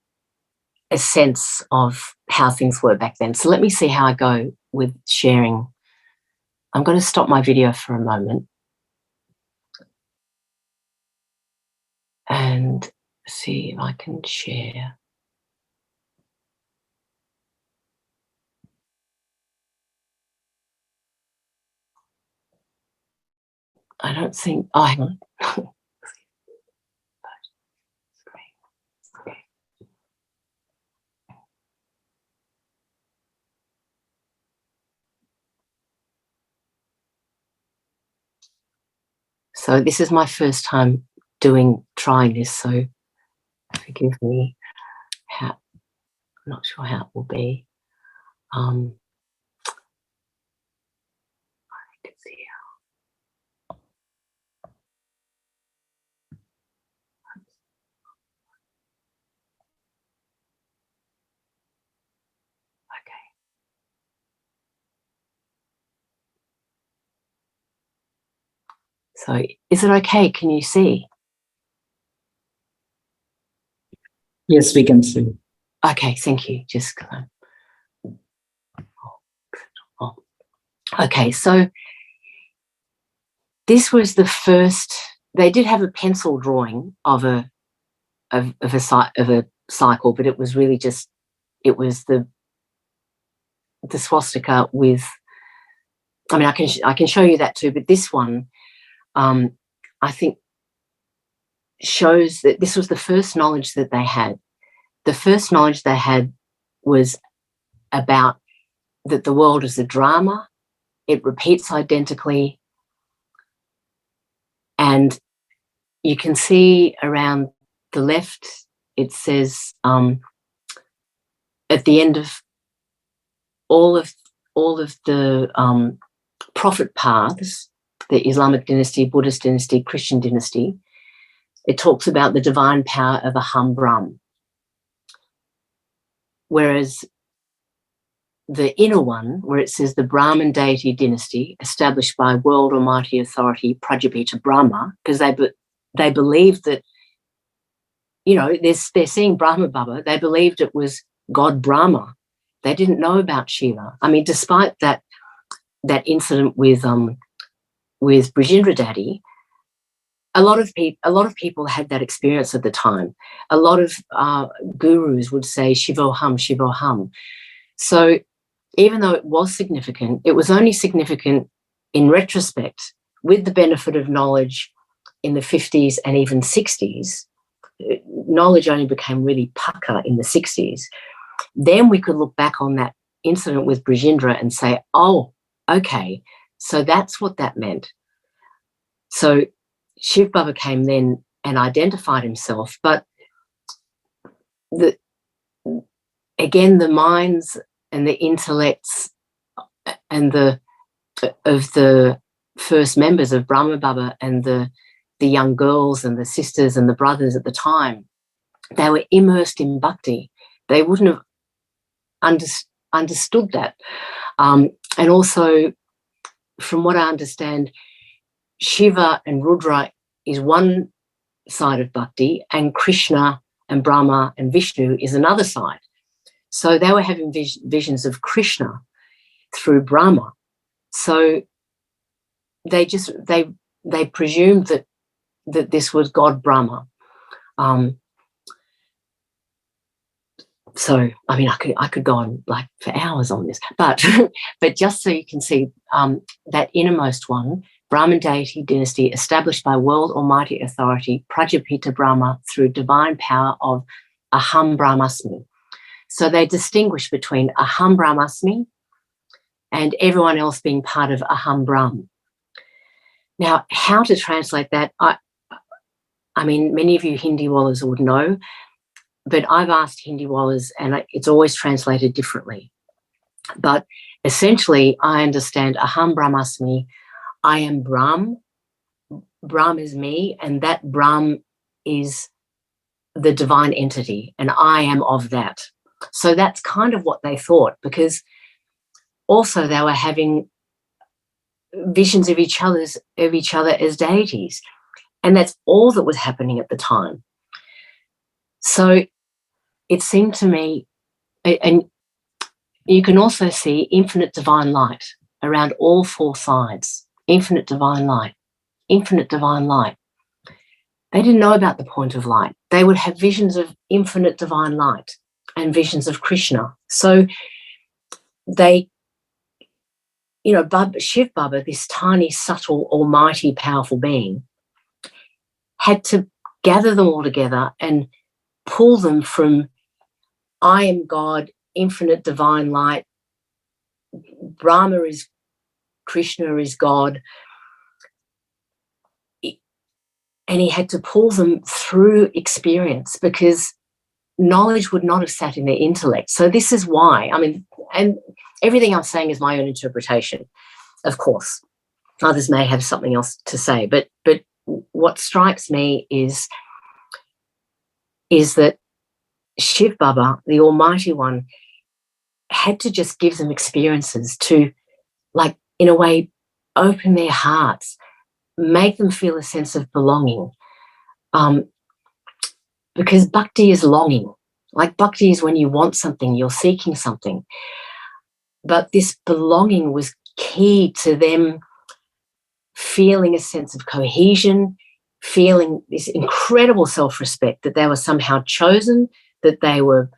a sense of how things were back then. So let me see how I go with sharing. I'm going to stop my video for a moment and see if I can share. I don't think, oh, hang on. So this is my first time trying this, so forgive me. I'm not sure how it will be. I can see how. Okay. So is it okay? Can you see? Yes, we can see. Okay, thank you. Just okay, so this was the first. They did have a pencil drawing of a cycle, but it was really just the swastika with. I mean, I can show you that too, but this one, I think, shows that this was the first knowledge that they had. The first knowledge they had was about that the world is a drama. It repeats identically. And you can see around the left, it says at the end of all of the prophet paths, the Islamic dynasty, Buddhist dynasty, Christian dynasty, it talks about the divine power of Aham Brahm. Whereas the inner one, where it says the Brahman deity dynasty established by world almighty authority Prajapita Brahma, because they believed that, you know, they're seeing Brahma Baba, they believed it was God Brahma. They didn't know about Shiva. I mean, despite that incident with Brajendra Daddy, a lot of people had that experience at the time. A lot of gurus would say Shivoham, Shivoham. So even though it was significant, it was only significant in retrospect. With the benefit of knowledge in the 50s and even 60s, knowledge only became really pucka in the 60s. Then we could look back on that incident with Brajendra and say, oh, okay, so that's what that meant. So Shiv Baba came then and identified himself, but again, the minds and the intellects and of the first members of Brahma Baba and the young girls and the sisters and the brothers at the time, they were immersed in bhakti. They wouldn't have understood that. And also, from what I understand, Shiva and Rudra is one side of bhakti, and Krishna and Brahma and Vishnu is another side. So they were having visions of Krishna through Brahma. So they presumed that this was God Brahma. So I mean, I could go on like for hours on this, but just so you can see that innermost one, Brahman deity dynasty established by world almighty authority Prajapita Brahma through divine power of Aham Brahmasmi. So they distinguish between Aham Brahmasmi and everyone else being part of Aham Brahm. Now, how to translate that? I mean, many of you Hindi wallahs would know, but I've asked Hindi wallahs and it's always translated differently. But essentially, I understand Aham Brahmasmi, I am Brahm, Brahm is me, and that Brahm is the divine entity, and I am of that. So that's kind of what they thought, because also they were having visions of each other as deities, and that's all that was happening at the time. So it seemed to me, and you can also see infinite divine light around all four sides. Infinite divine light, infinite divine light. They didn't know about the point of light. They would have visions of infinite divine light and visions of Krishna. So they Shiv Baba, this tiny, subtle, almighty, powerful being, had to gather them all together and pull them from I am God, infinite divine light, Brahma is Krishna is God, and he had to pull them through experience because knowledge would not have sat in their intellect. So this is why, and everything I'm saying is my own interpretation, of course. Others may have something else to say, but what strikes me is that Shiv Baba, the Almighty One, had to just give them experiences to, like, in a way, open their hearts, make them feel a sense of belonging. Because bhakti is longing. Like, bhakti is when you want something, you're seeking something. But this belonging was key to them feeling a sense of cohesion, feeling this incredible self-respect that they were somehow chosen, that they were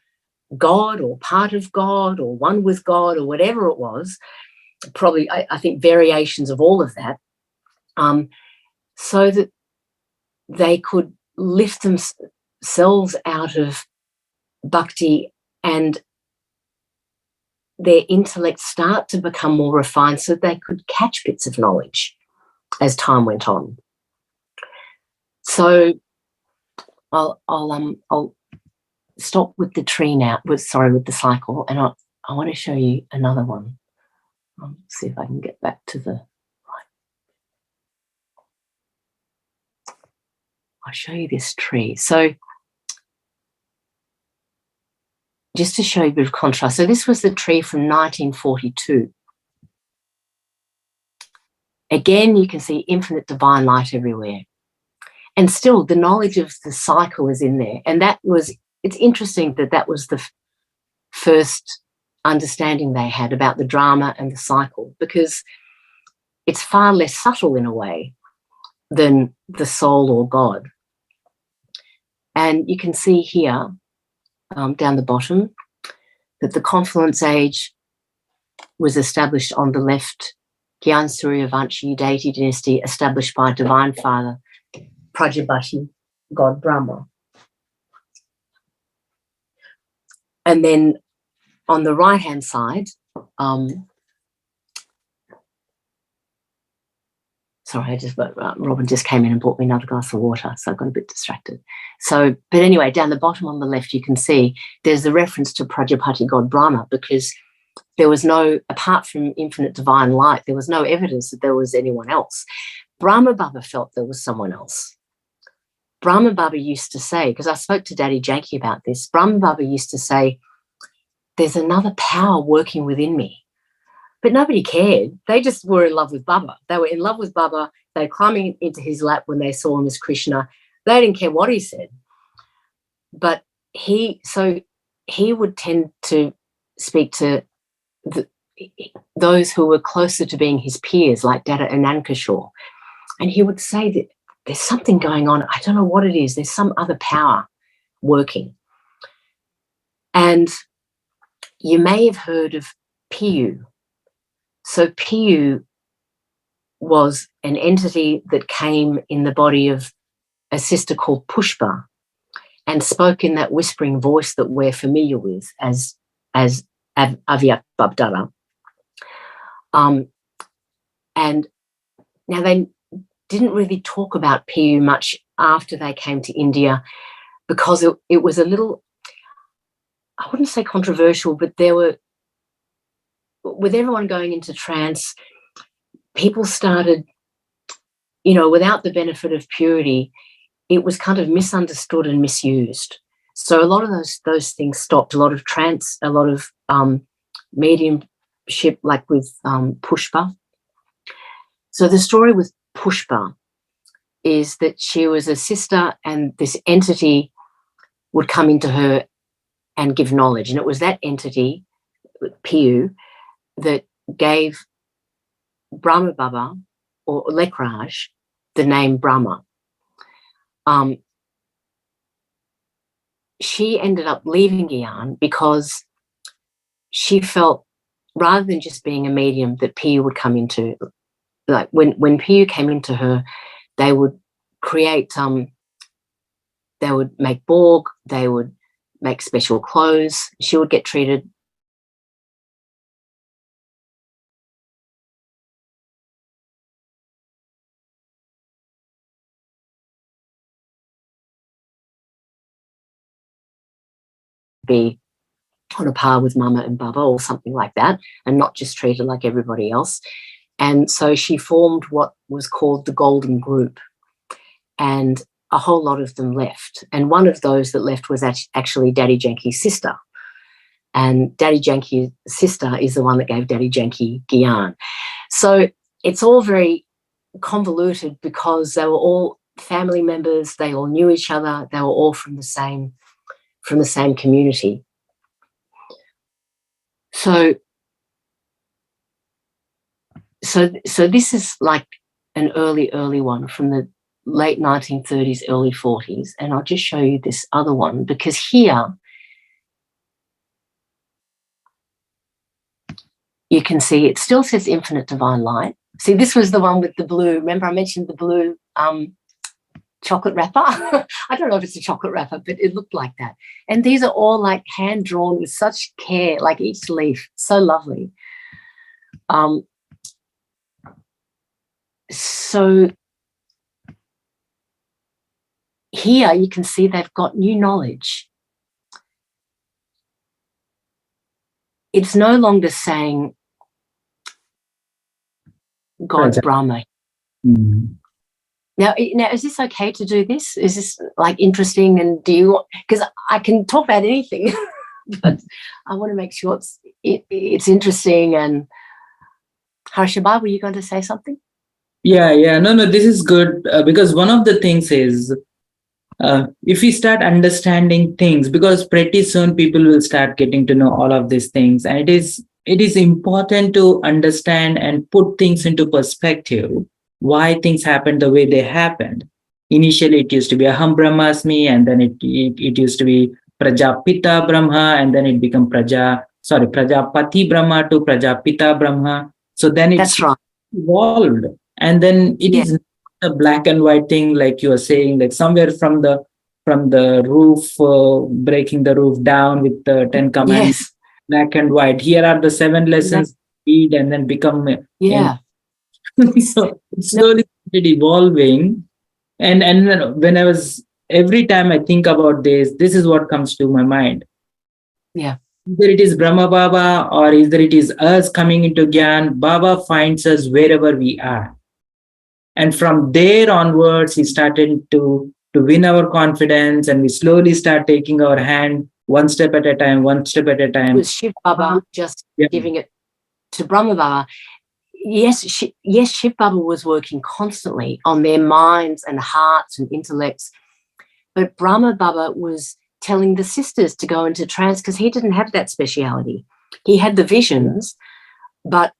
God or part of God or one with God or whatever it was. Probably, I think, variations of all of that, so that they could lift themselves out of bhakti and their intellect start to become more refined so they could catch bits of knowledge as time went on. So I'll stop with the tree now, with the cycle, and I want to show you another one. See if I can get back to the right. I'll show you this tree. So just to show you a bit of contrast. So this was the tree from 1942. Again, you can see infinite divine light everywhere. And still the knowledge of the cycle is in there. And it's interesting that was the first understanding they had about the drama and the cycle, because it's far less subtle in a way than the soul or God. And you can see here, down the bottom, that the confluence age was established on the left, Gyan Suryavanshi deity dynasty established by Divine Father Prajapati, God Brahma. And then on the right-hand side, sorry, Robin just came in and brought me another glass of water, so I got a bit distracted. So, but anyway, down the bottom on the left, you can see there's the reference to Prajapati God Brahma, because there was no, apart from infinite divine light, there was no evidence that there was anyone else. Brahma Baba felt there was someone else. Brahma Baba used to say, because I spoke to Daddy Janky about this, Brahma Baba used to say, there's another power working within me. But nobody cared. They just were in love with Baba. They were in love with Baba. They were climbing into his lap when they saw him as Krishna. They didn't care what he said. But he would tend to speak to those who were closer to being his peers, like Dada Anankishore. And he would say that there's something going on. I don't know what it is. There's some other power working. And you may have heard of Piyu. So Piyu was an entity that came in the body of a sister called Pushpa and spoke in that whispering voice that we're familiar with as Avyak Babdara. And now they didn't really talk about Piyu much after they came to India, because it was a little, I wouldn't say controversial, but there were, with everyone going into trance, people started, without the benefit of purity, it was kind of misunderstood and misused. So a lot of those things stopped. A lot of trance, a lot of mediumship, like with Pushpa. So the story with Pushpa is that she was a sister, and this entity would come into her and give knowledge. And it was that entity, Piyu, that gave Brahma Baba, or Lekraj, the name Brahma. She ended up leaving Gyan because she felt rather than just being a medium that Piyu would come into, like when Piyu came into her, they would create, they would make borg, they would make special clothes. She would get treated be on a par with Mama and Baba or something like that, and not just treated like everybody else. And so she formed what was called the Golden Group, and a whole lot of them left. And one of those that left was actually Daddy Janki's sister. And Daddy Janki's sister is the one that gave Daddy Janki Gyan. So it's all very convoluted because they were all family members, they all knew each other, they were all from the same community. So this is like an early one from the late 1930s, early 40s. And I'll just show you this other one because here you can see it still says Infinite Divine Light. See, this was the one with the blue. Remember I mentioned the blue chocolate wrapper? I don't know if it's a chocolate wrapper, but it looked like that. And these are all like hand drawn with such care, like each leaf. So lovely. So here you can see they've got new knowledge. It's no longer saying God Brahma. Mm. Now, is this okay to do this? Is this like interesting? And do you, because I can talk about anything, but I want to make sure it's interesting. And Harsha, were you going to say something? Yeah. No, this is good because one of the things is if we start understanding things, because pretty soon people will start getting to know all of these things. And it is important to understand and put things into perspective, why things happened the way they happened. Initially, it used to be Aham Brahmasmi, and then it used to be Prajapita Brahma, and then it became Prajapati Brahma to Prajapita Brahma. So then it's evolved. And then it is a black and white thing, like you are saying, like somewhere from the roof, breaking the roof down with the 10 commandments, black and white. Here are the 7 lessons, read and then become. So it's slowly started evolving. And when every time I think about this is what comes to my mind. Yeah. Either it is Brahma Baba or either it is us coming into Gyan, Baba finds us wherever we are. And from there onwards, he started to win our confidence, and we slowly start taking our hand one step at a time. It was Shiv Baba just giving it to Brahma Baba. Yes, Shiv Baba was working constantly on their minds and hearts and intellects, but Brahma Baba was telling the sisters to go into trance because he didn't have that speciality. He had the visions, but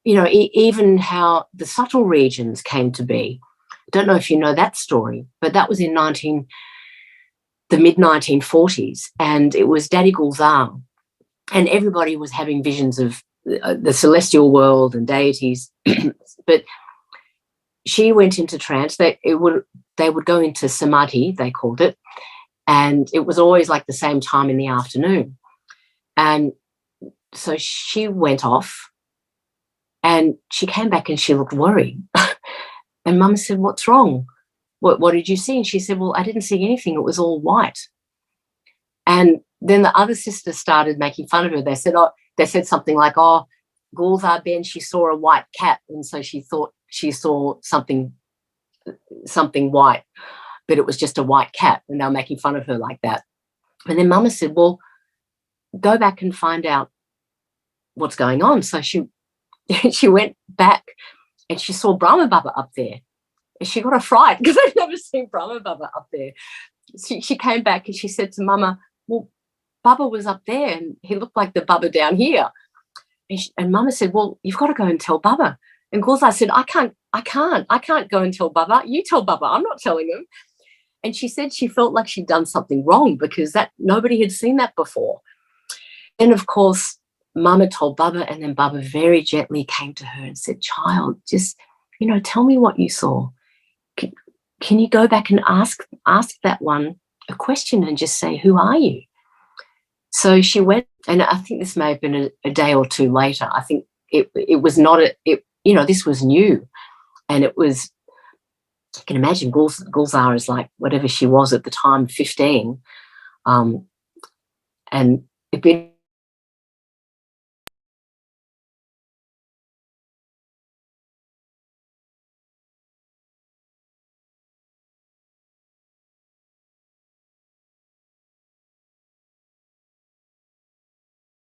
even how the subtle regions came to be. I don't know if you know that story, but that was in the mid-1940s, and it was Daddy Gulzar, and everybody was having visions of the celestial world and deities, but she went into trance. They would go into samadhi, they called it, and it was always like the same time in the afternoon. And so she went off, and she came back and she looked worried. And Mum said, "What's wrong? What did you see?" And she said, "Well, I didn't see anything. It was all white." And then the other sisters started making fun of her. They said something like, "Oh, Gulzar Ben, she saw a white cat, and so she thought she saw something white, but it was just a white cat." And they were making fun of her like that. And then Mama said, "Well, go back and find out what's going on." So she went back and she saw Brahma Baba up there. And she got a fright because I'd never seen Brahma Baba up there. She came back and she said to Mama, "Well, Baba was up there and he looked like the Baba down here." And Mama said, "Well, you've got to go and tell Baba." And Gulzar said, I can't go and tell Baba. You tell Baba. I'm not telling him." And she said she felt like she'd done something wrong because that nobody had seen that before. And of course, Mama told Baba, and then Baba very gently came to her and said, child, just, tell me what you saw. Can you go back and ask that one a question and just say, who are you? So she went, and I think this may have been a day or two later. I think it was not this was new, and it was, you can imagine Gulzar is like whatever she was at the time, 15, and it'd been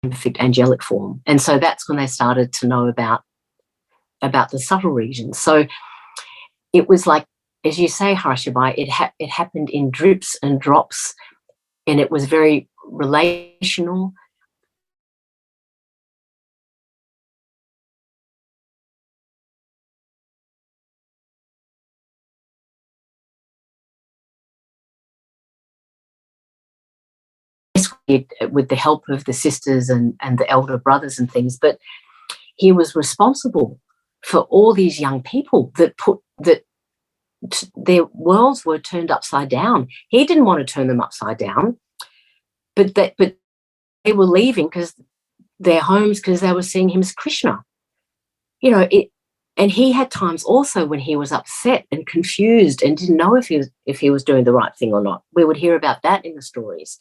perfect angelic form. And so that's when they started to know about the subtle regions. So it was like, as you say, Harsha, it happened in drips and drops, and it was very relational. With the help of the sisters and the elder brothers and things, but he was responsible for all these young people that their worlds were turned upside down. He didn't want to turn them upside down, but they were leaving because their homes, because they were seeing him as Krishna. And he had times also when he was upset and confused and didn't know if he was doing the right thing or not. We would hear about that in the stories.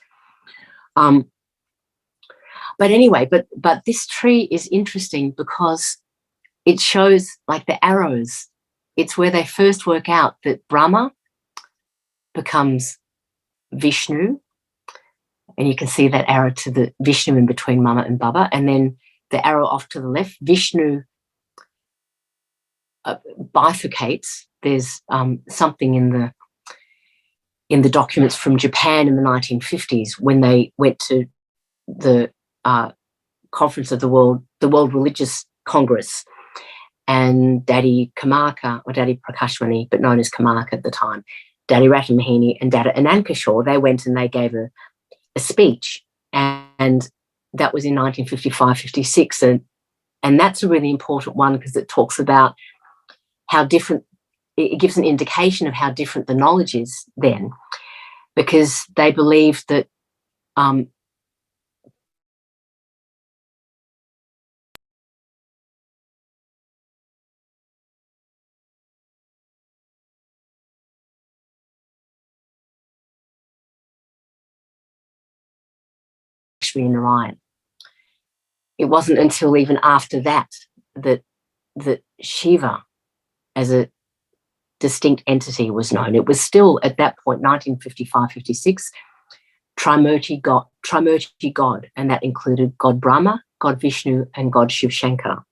But anyway, but this tree is interesting because it shows like the arrows. It's where they first work out that Brahma becomes Vishnu, and you can see that arrow to the Vishnu in between Mama and Baba, and then the arrow off to the left, Vishnu bifurcates. There's something in the documents from Japan in the 1950s when they went to the conference of the World Religious Congress, and Daddy Kamaka, or Daddy Prakashwani, but known as Kamaka at the time, Daddy Ratamahini and Daddy Anankishore, they went and they gave a speech, and that was in 1955-56, and that's a really important one because it talks about how different, it gives an indication of how different the knowledge is then, because they believed that in Narayan. It wasn't until even after that Shiva as a distinct entity was known. It was still at that point, 1955-56, Trimurti God, and that included God Brahma, God Vishnu, and God Shiv Shankar.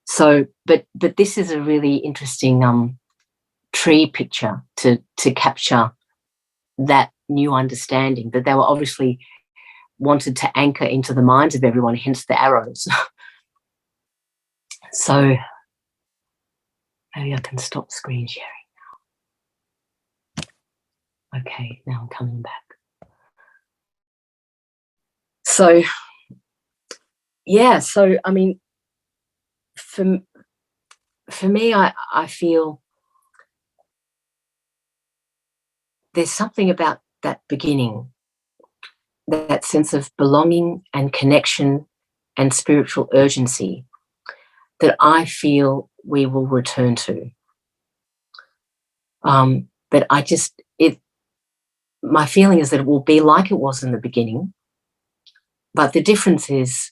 So, but this is a really interesting tree picture to capture that new understanding that they were obviously wanted to anchor into the minds of everyone, hence the arrows. So maybe I can stop screen sharing now. Okay, now I'm coming back. So, yeah, so I mean, for me, I feel there's something about that beginning, that sense of belonging and connection and spiritual urgency that I feel we will return to. But my feeling is that it will be like it was in the beginning, but the difference is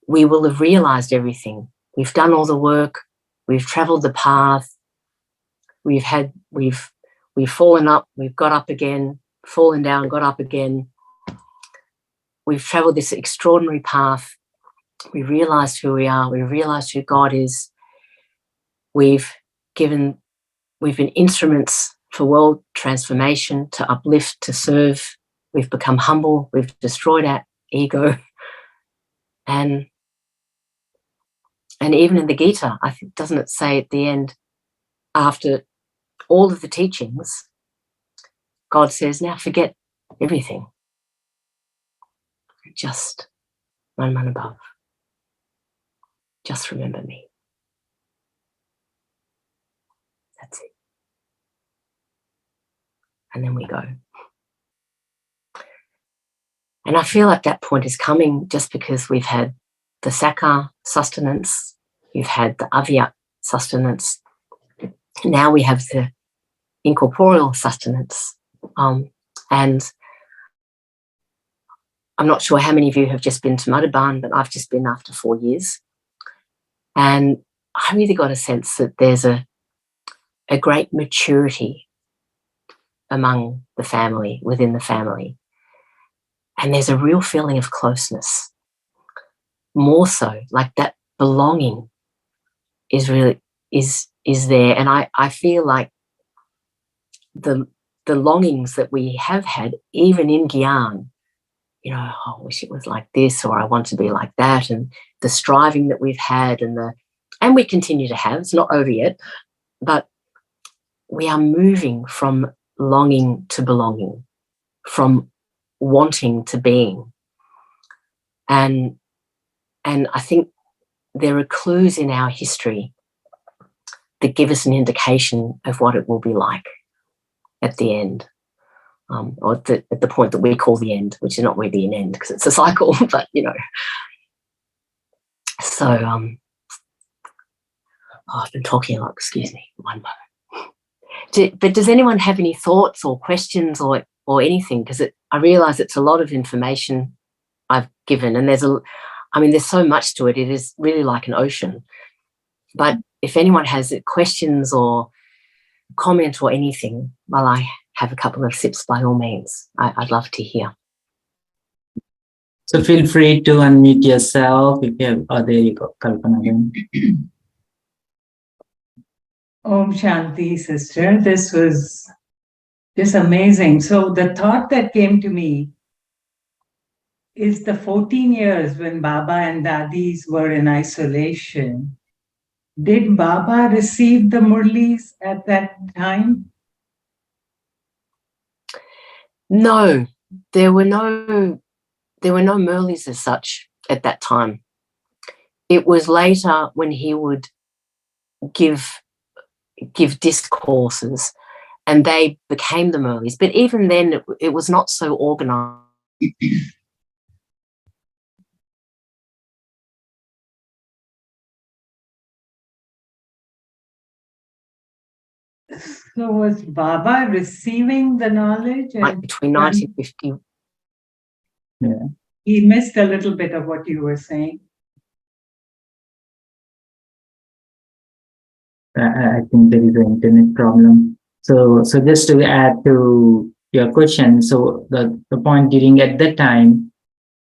we will have realized everything. We've done all the work. We've traveled the path. We've fallen up. We've got up again, fallen down, got up again. We've traveled this extraordinary path. We realized who we are. We realized who God is. We've been instruments for world transformation, to uplift, to serve. We've become humble. We've destroyed our ego. And even in the Gita, I think, doesn't it say at the end, after all of the teachings, God says, now forget everything. Just one above. Just remember me. That's it. And then we go. And I feel like that point is coming just because we've had the Sakar sustenance, we've had the Avya sustenance, now we have the incorporeal sustenance. And I'm not sure how many of you have just been to Madhuban, but I've just been after 4 years. And I really got a sense that there's a great maturity among the family, within the family. And there's a real feeling of closeness. More so, like that belonging is really, is there. And I feel like the longings that we have had, even in Gyan, you know, oh, I wish it was like this, or I want to be like that, and the striving that we've had, and we continue to have, it's not over yet, but we are moving from longing to belonging, from wanting to being. And I think there are clues in our history that give us an indication of what it will be like at the end, or at the point that we call the end, which is not really an end because it's a cycle, but, you know. So, I've been talking a lot, excuse me, one moment. But does anyone have any thoughts or questions or anything? Because I realise it's a lot of information I've given, and there's so much to it. It is really like an ocean. But if anyone has questions or comment or anything while I have a couple of sips, by all means, I'd love to hear. So feel free to unmute yourself if you have, oh, there you go, Kalpana again. Om Shanti, sister. This was just amazing. So the thought that came to me is the 14 years when Baba and Dadis were in isolation. Did Baba receive the Murlis at that time? No, there were no Murlis as such at that time. It was later when he would give discourses, and they became the Murlis. But even then, it was not so organised. So was Baba receiving the knowledge? Like between 1950. Yeah. He missed a little bit of what you were saying. I think there is an internet problem. So just to add to your question, so the point during at that time,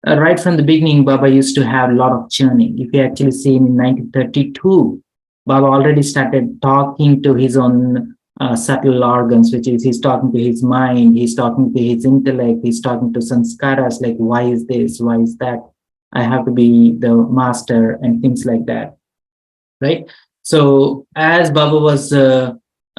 right from the beginning, Baba used to have a lot of churning. If you actually see in 1932, Baba already started talking to his own subtle organs, which is he's talking to his mind, he's talking to his intellect, he's talking to sanskaras, like why is this, why is that, I have to be the master, and things like that, right? So as Baba was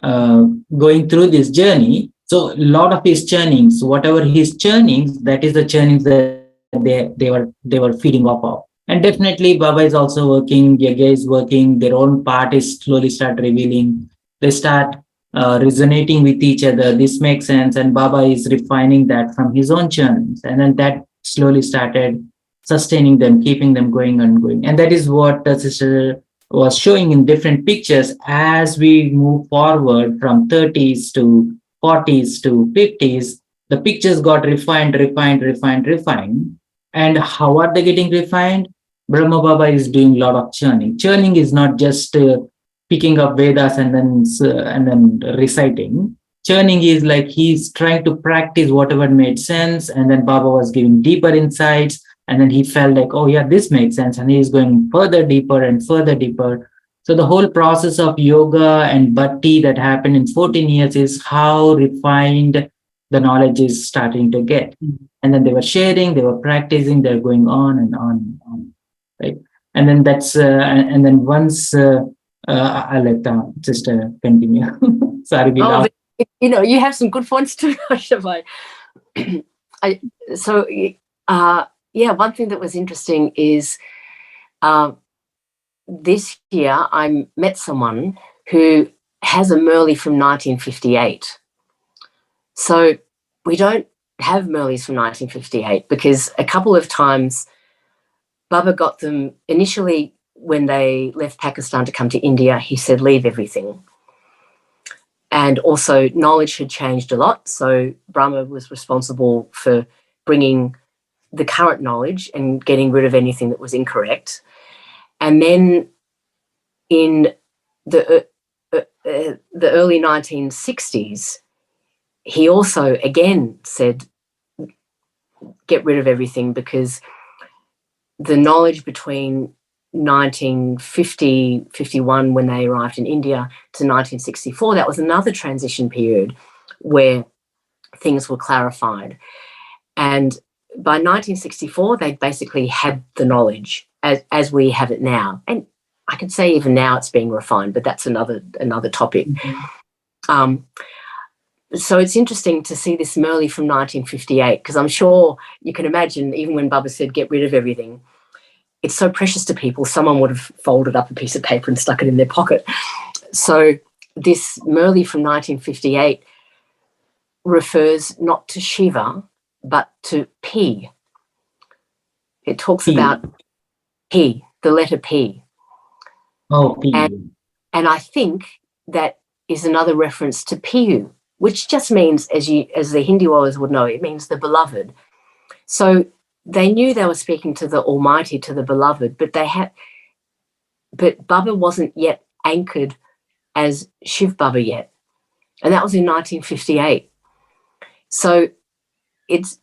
going through this journey, so a lot of his churnings, whatever his churnings, that is the churnings that they were feeding off of. And definitely Baba is also working, Yagya is working, their own part is slowly start revealing. They start resonating with each other. This makes sense. And Baba is refining that from his own churnings. And then that slowly started sustaining them, keeping them going and going. And that is what the sister was showing in different pictures as we move forward from 30s to 40s to 50s. The pictures got refined. And how are they getting refined? Brahma Baba is doing a lot of churning. Churning is not just picking up Vedas and then reciting. Churning is like he's trying to practice whatever made sense, and then Baba was giving deeper insights, and then he felt like, oh yeah, this makes sense, and he's going further deeper and further deeper. So the whole process of yoga and bhakti that happened in 14 years is how refined the knowledge is starting to get. And then they were sharing, they were practicing, they're going on and on and on, right? And then that's and then once I'll let sister continue. Sorry, we laughed. You know, you have some good points too, Harsha. yeah, one thing that was interesting is this year I met someone who has a Murley from 1958. So we don't have Murleys from 1958 because a couple of times Baba got them initially when they left Pakistan to come to India. He said, leave everything. And also knowledge had changed a lot. So Brahma was responsible for bringing the current knowledge and getting rid of anything that was incorrect. And then in the early 1960s, he also again said, get rid of everything, because the knowledge between 1950, 51, when they arrived in India, to 1964, that was another transition period where things were clarified. And by 1964, they basically had the knowledge as we have it now. And I could say even now it's being refined, but that's another topic. Mm-hmm. So it's interesting to see this Murley from 1958, because I'm sure you can imagine, even when Baba said, get rid of everything, it's so precious to people, someone would have folded up a piece of paper and stuck it in their pocket. So this Murley from 1958 refers not to Shiva, but to P. It talks about P, the letter P. Oh, P. And I think that is another reference to Piyu, which just means, as the Hinduas would know, it means the beloved. So they knew they were speaking to the Almighty, to the beloved, but Baba wasn't yet anchored as Shiv Baba yet. And that was in 1958. So it's,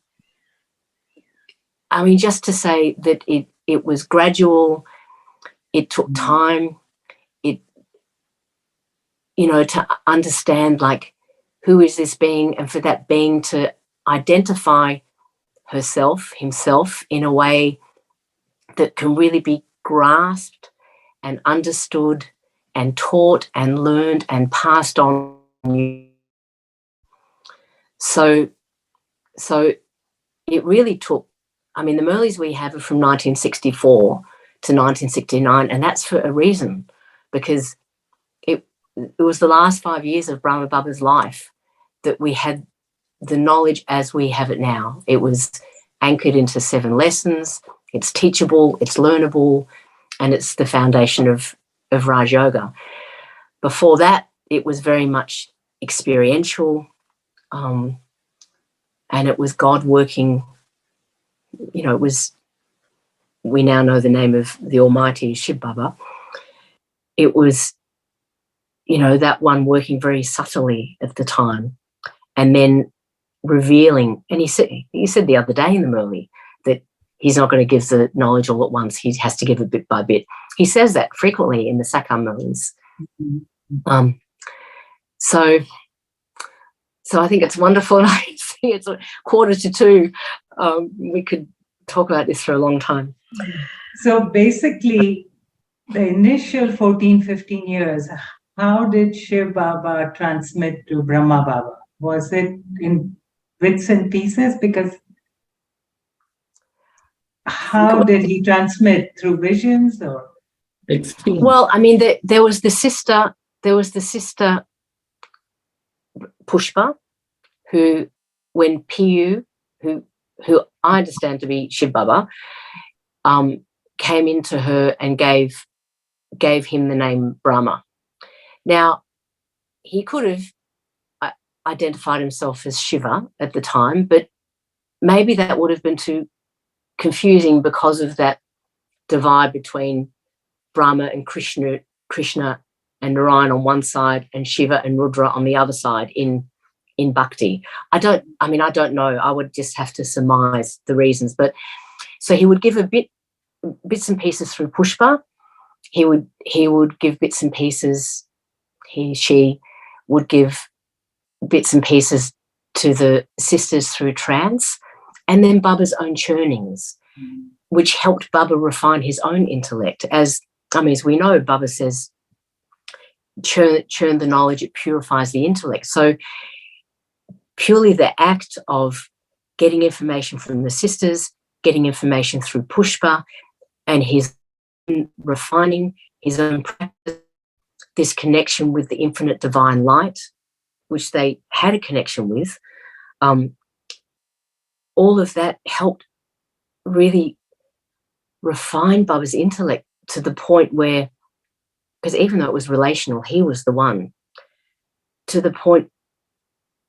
I mean, just to say that it was gradual, it took time, to understand, like, who is this being, and for that being to identify himself in a way that can really be grasped and understood and taught and learned and passed on. So it really took, I mean, the Murleys we have are from 1964 to 1969, and that's for a reason, because it was the last 5 years of Brahma Baba's life that we had the knowledge as we have it now. It was anchored into 7 lessons. It's teachable, it's learnable, and it's the foundation of Raj Yoga. Before that, it was very much experiential, and it was God working. It was, we now know the name of the Almighty, Shiv Baba. It was, that one working very subtly at the time, and then revealing. And he said the other day in the Murli that he's not going to give the knowledge all at once. He has to give it bit by bit. He says that frequently in the Sakar Murlis. Mm-hmm. So I think it's wonderful. And I see it's 1:45. We could talk about this for a long time. So basically, the initial 14, 15 years, how did Shiv Baba transmit to Brahma Baba? Was it in bits and pieces? Because how did he transmit? Through visions or? Well, I mean, there was the sister Pushpa, who, when Piyu, who I understand to be Shiv Baba, came into her and gave him the name Brahma. Now, he could have identified himself as Shiva at the time, but maybe that would have been too confusing because of that divide between Brahma and Krishna and Narayan on one side and Shiva and Rudra on the other side in bhakti. I don't know. I would just have to surmise the reasons. But so he would give bits and pieces through Pushpa. He would give bits and pieces. She would give bits and pieces to the sisters through trance, and then Baba's own churnings, which helped Baba refine his own intellect. As we know, Baba says, churn the knowledge, it purifies the intellect. So purely the act of getting information from the sisters, getting information through Pushpa and his refining his own practice, this connection with the infinite divine light, which they had a connection with, all of that helped really refine Baba's intellect to the point where, because even though it was relational, he was the one, to the point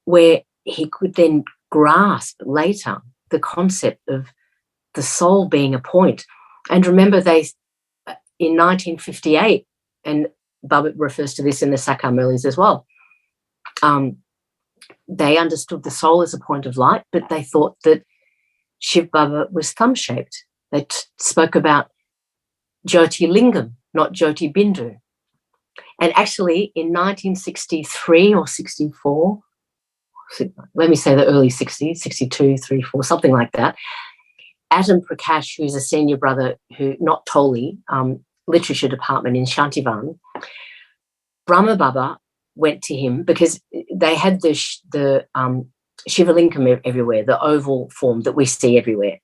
where he could then grasp later the concept of the soul being a point. And remember, they in 1958, and Baba refers to this in the Sakar Murlis as well, they understood the soul as a point of light, but they thought that Shiv Baba was thumb-shaped. They spoke about Jyoti Lingam, not Jyoti Bindu. And actually, in 1963 or 64, let me say the early 60s, 62, 3, 4, something like that, Atom Prakash, who's a senior brother, not Toli, literature department in Shantivan, Brahma Baba went to him because they had the Shivalingam everywhere, the oval form that we see everywhere.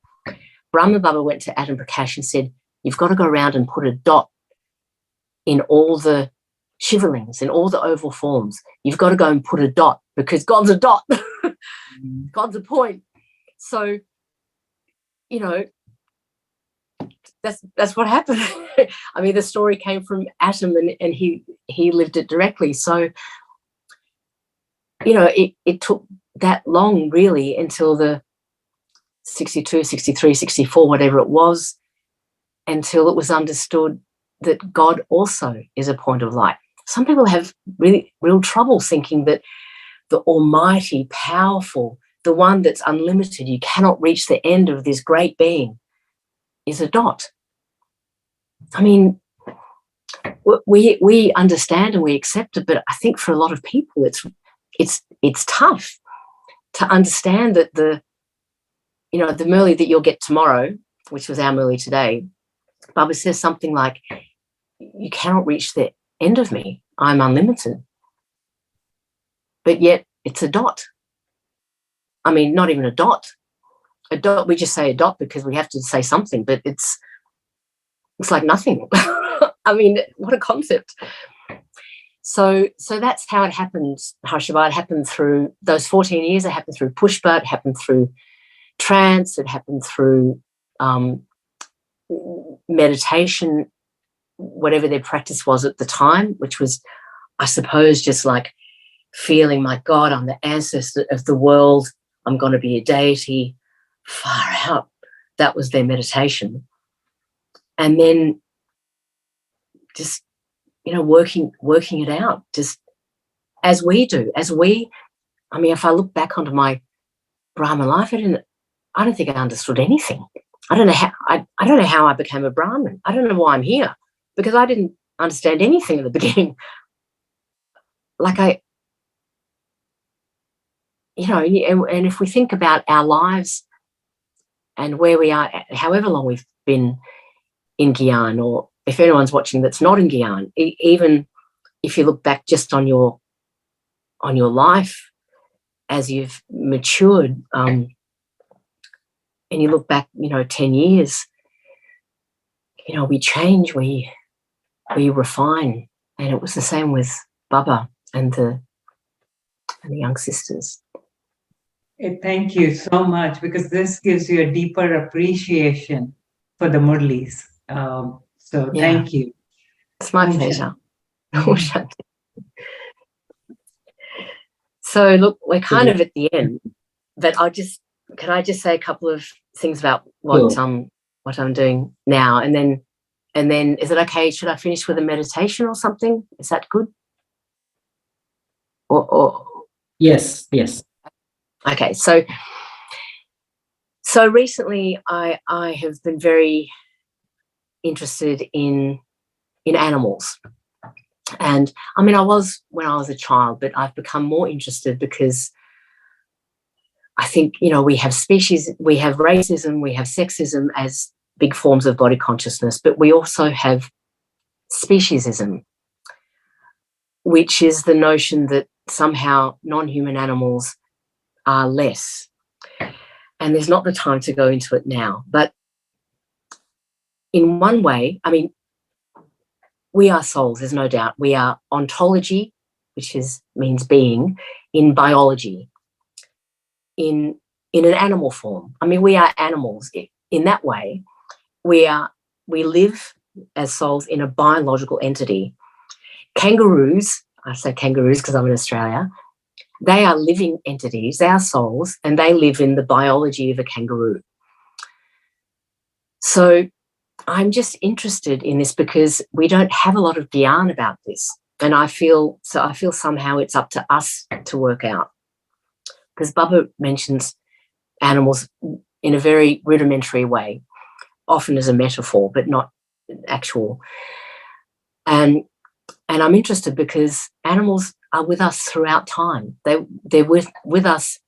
Brahma Baba went to Atom Prakash and said, you've got to go around and put a dot in all the Shivalings, in all the oval forms. You've got to go and put a dot because God's a dot. God's a point. So, you know, that's what happened. I mean, the story came from Atom and he lived it directly. So, you know, it took that long really until the 62, 63, 64, whatever it was, until it was understood that God also is a point of light. Some people have real trouble thinking that the almighty, powerful, the one that's unlimited, you cannot reach the end of this great being, is a dot. I mean, we understand and we accept it, but I think for a lot of people it's tough to understand that the Murli that you'll get tomorrow, which was our Murli today, Baba says something like, you cannot reach the end of me. I'm unlimited. But yet it's a dot. I mean, not even a dot. A dot, we just say a dot because we have to say something, but it's like nothing. I mean, what a concept. So that's how it happened, Harsha. It happened through those 14 years. It happened through Pushpa. It happened through trance. It happened through meditation, whatever their practice was at the time, which was, I suppose, just like feeling, my God, I'm the ancestor of the world. I'm going to be a deity. Far out. That was their meditation. And then just, working it out, just as we do, I mean, if I look back onto my Brahman life, I don't think I understood anything. I don't know how I became a Brahmin. I don't know why I'm here because I didn't understand anything at the beginning. Like and if we think about our lives and where we are, however long we've been in Gyan, or if anyone's watching that's not in Gyan, even if you look back just on your life as you've matured, and you look back, 10 years, we change, we refine, and it was the same with Baba and the young sisters. Thank you so much, because this gives you a deeper appreciation for the Murlis. So thank you. It's my pleasure. So look, we're kind of at the end, but can I just say a couple of things about what I'm doing now, and then is it okay? Should I finish with a meditation or something? Is that good? Or Yes. Okay, so recently I have been very interested in animals. And I mean, I was when I was a child, but I've become more interested because I think, we have species, we have racism, we have sexism as big forms of body consciousness, but we also have speciesism, which is the notion that somehow non-human animals are less. and there's not the time to go into it now. But in one way, I mean, we are souls, there's no doubt. We are ontology, which means being, in biology, in an animal form. I mean, we are animals in that way. We live as souls in a biological entity. Kangaroos, I say kangaroos because I'm in Australia, they are living entities, they are souls, and they live in the biology of a kangaroo. So I'm just interested in this because we don't have a lot of Gyan about this. And I feel somehow it's up to us to work out. Because Baba mentions animals in a very rudimentary way, often as a metaphor, but not actual. And I'm interested because animals are with us throughout time. They're with us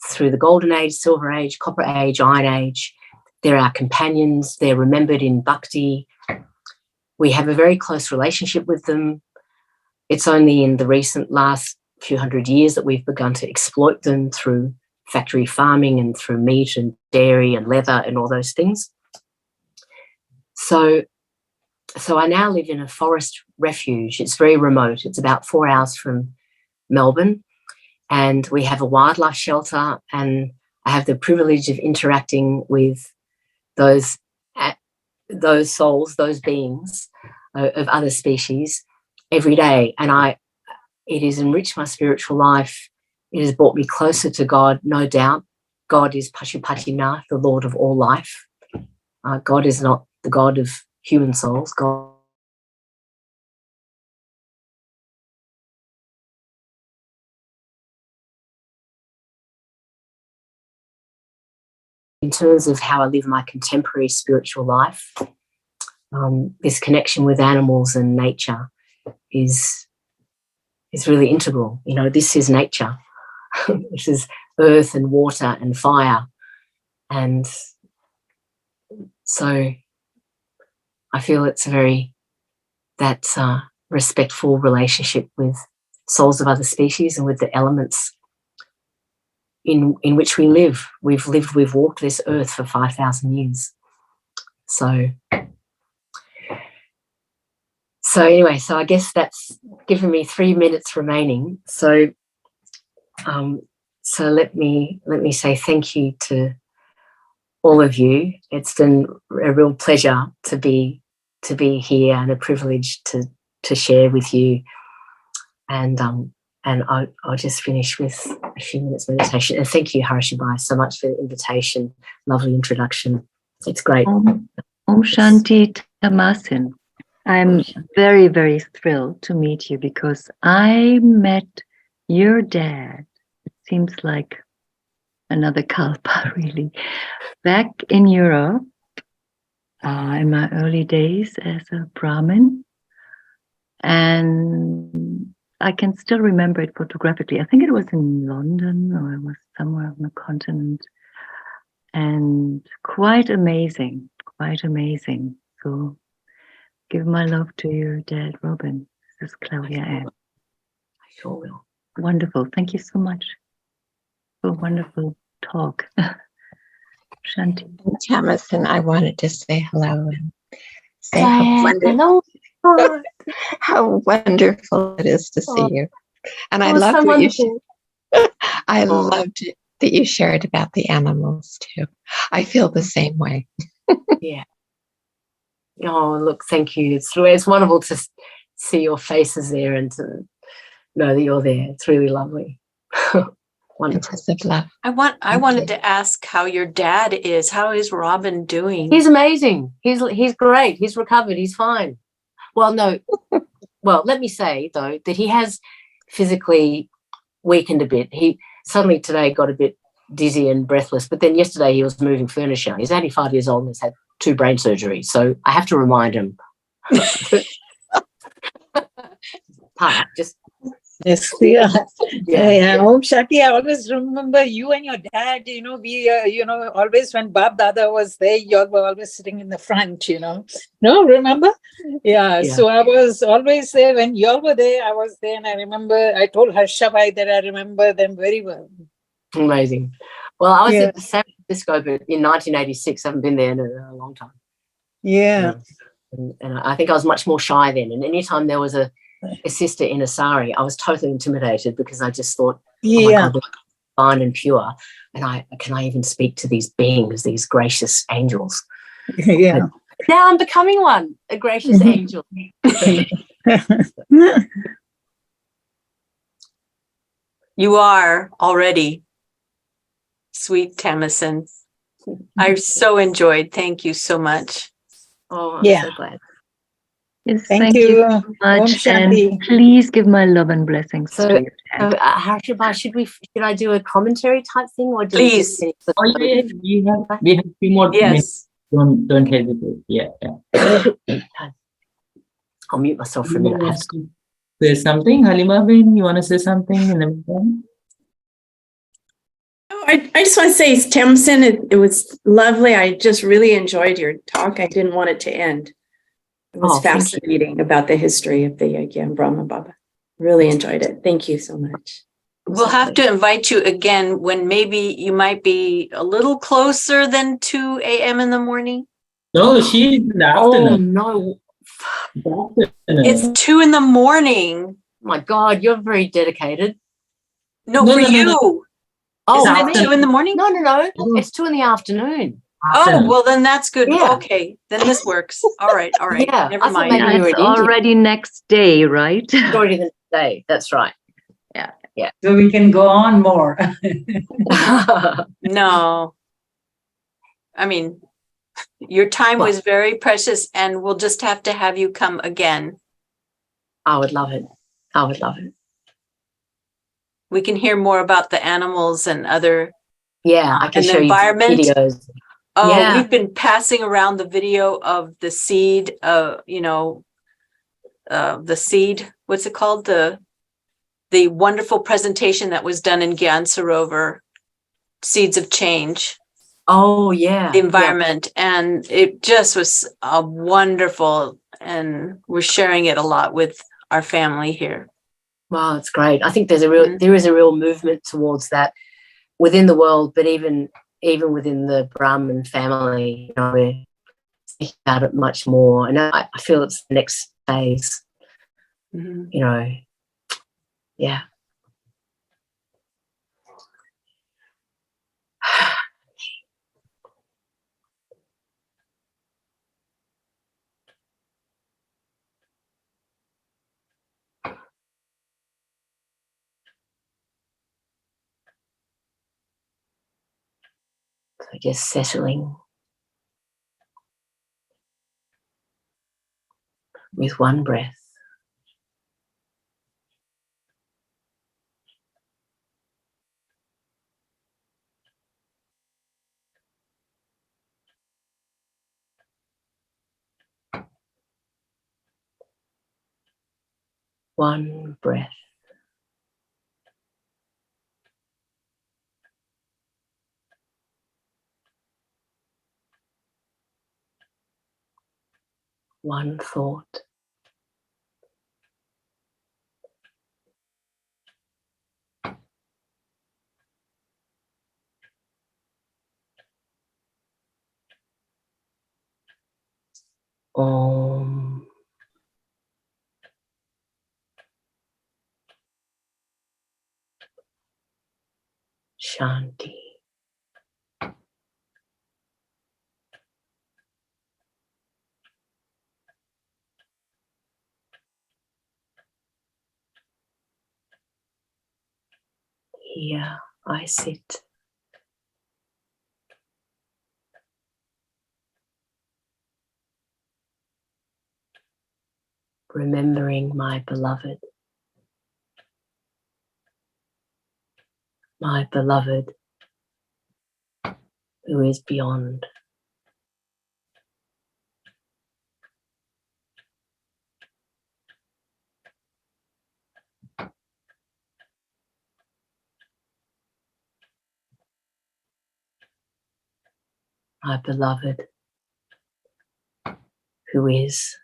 through the Golden Age, Silver Age, Copper Age, Iron Age. They're our companions. They're remembered in bhakti. We have a very close relationship with them. It's only in the recent last few hundred years that we've begun to exploit them through factory farming and through meat and dairy and leather and all those things. So I now live in a forest refuge. It's very remote. It's about 4 hours from Melbourne. And we have a wildlife shelter, and I have the privilege of interacting with those souls, those beings of other species every day. And it has enriched my spiritual life. It has brought me closer to God, no doubt. God is Pashupatinath, the Lord of all life. God is not the God of human souls. God in terms of how I live my contemporary spiritual life, this connection with animals and nature is really integral. You know, this is nature. This is earth and water and fire. And so I feel it's that respectful relationship with souls of other species and with the elements in which we live. We've walked this earth for 5,000 years. So anyway, so I guess that's given me 3 minutes remaining. So let me say thank you to all of you. It's been a real pleasure to be here and a privilege to share with you. And I'll just finish with a few minutes meditation. And thank you, Harsha, so much for the invitation. Lovely introduction. It's great. Om Shanti Tamasin. I'm very, very thrilled to meet you because I met your dad. It seems like another kalpa, really. Back in Europe, in my early days as a Brahmin. And I can still remember it photographically. I think it was in London or it was somewhere on the continent. And quite amazing. So give my love to your dad, Robin. This is Claudia Ann. I sure will. Wonderful. Thank you so much for a wonderful talk. Shanti. Tamasin, I wanted to say hello and say how wonderful it is to see you. And I loved so what I loved that you shared about the animals too. I feel the same way. Yeah. Oh, look, thank you. It's wonderful to see your faces there and to know that you're there. It's really lovely. Wonderful. Of love. I wanted to ask how your dad is. How is Robin doing? He's amazing. He's great. He's recovered. He's fine. Well, no. Well, let me say though that he has physically weakened a bit. He suddenly today got a bit dizzy and breathless, but then yesterday he was moving furniture. He's 85 years old and has had 2 brain surgeries, so I have to remind him. Just yes, yeah. Om Shakti, I always remember you and your dad, we, always when Bab Dada was there, you all were always sitting in the front, No, remember? Yeah, so I was always there. When you all were there, I was there. And I remember, I told Harsha Bhai that I remember them very well. Amazing. Well, I was Yeah. at San Francisco, but in 1986. I haven't been there in a long time. Yeah. And I think I was much more shy then. And anytime there was a sister in a sari, I was totally intimidated because I just thought, oh my Yeah. God, they're fine and pure. And can I even speak to these beings, these gracious angels? Yeah. But now I'm becoming one, a gracious angel. You are already, sweet Tamasin. I so enjoyed. Thank you so much. Oh, I'm Yeah. so glad. Yes, Thank you. so Om much. Shanti. And please give my love and blessings So, to your dad. Harsha, should I do a commentary type thing, or do Please. we just finish the Oh yeah, we have 2 more minutes. Yes. Don't hesitate. Yeah. I'll mute myself for a minute. I have to Say something, Halima Ben, you want to say something in the meantime? Oh, I just want to say, Tamasin, it was lovely. I just really enjoyed your talk. I didn't want it to end. It was thank you. fascinating about the history of the Yagya and Brahma Baba. Really enjoyed it. Thank you so much. We'll have to invite you again when maybe you might be a little closer than 2 a.m. in the morning. No, she's in the Oh afternoon. no! It's 2 in the morning. My God, you're very dedicated. No, No, for no, no, you. no. Oh, Isn't It's it 2 in the morning? No, it's 2 in the afternoon. Oh, well, then that's good. Yeah. Okay, then this works. All right. Yeah, Never I thought mind. maybe Yeah, you were it's in India. already next day, right? It's already the next day. That's right. So we can go on more. No. I mean, your time What? was very precious, and we'll just have to have you come again. I would love it. I would love it. We can hear more about the animals and other Yeah, I can and the show you environment. videos. Oh, Yeah. we've been passing around the video of the seed, the seed, what's it called? The wonderful presentation that was done in Gyan Sarovar, Seeds of Change, Oh yeah. the environment. And it just was a wonderful, and we're sharing it a lot with our family here. Wow, it's great. I think there is a real movement towards that within the world, but even within the Brahmin family, we're thinking about it much more. And I feel it's the next phase. Mhm. Yeah. So just settling with one breath. One breath. One thought. Om. Shanti. Here I sit. Remembering my beloved. My beloved who is beyond. My beloved who is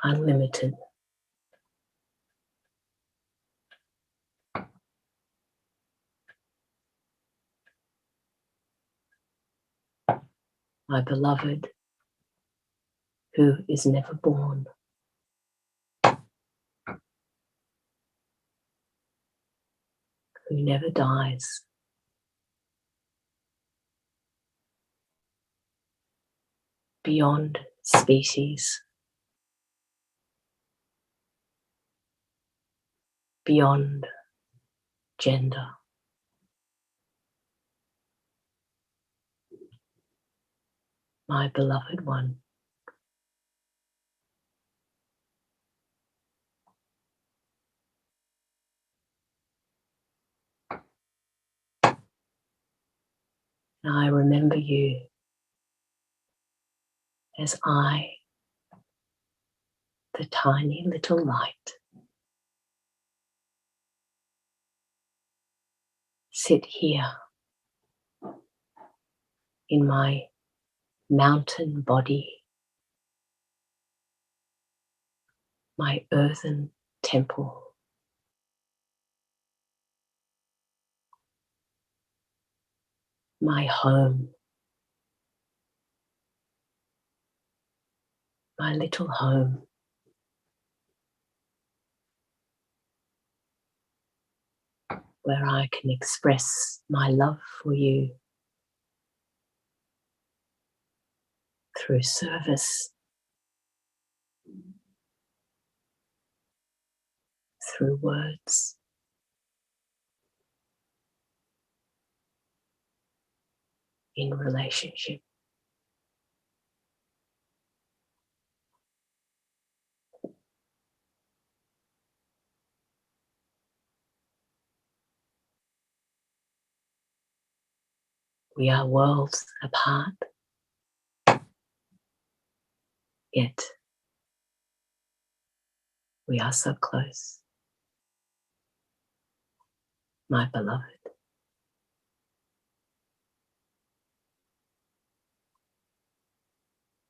unlimited. my beloved, who is never born. Who never dies. Beyond species. Beyond gender. My beloved one. I remember you as I, the tiny little light, sit here in my mountain body, my earthen temple, my home, my little home. Where I can express my love for you through service, through words, in relationship. We are worlds apart, yet we are so close, my beloved.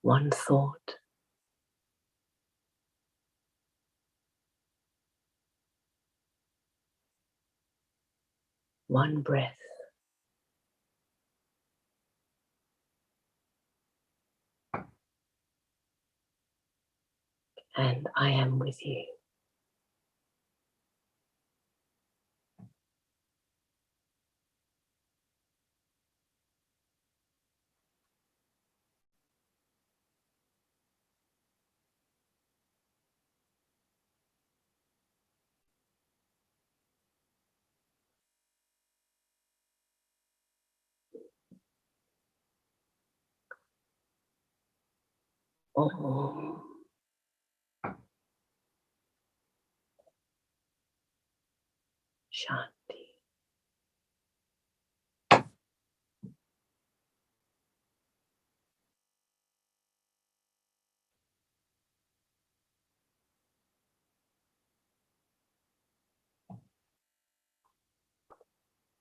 One thought, one breath, and I am with you. Om Shanti.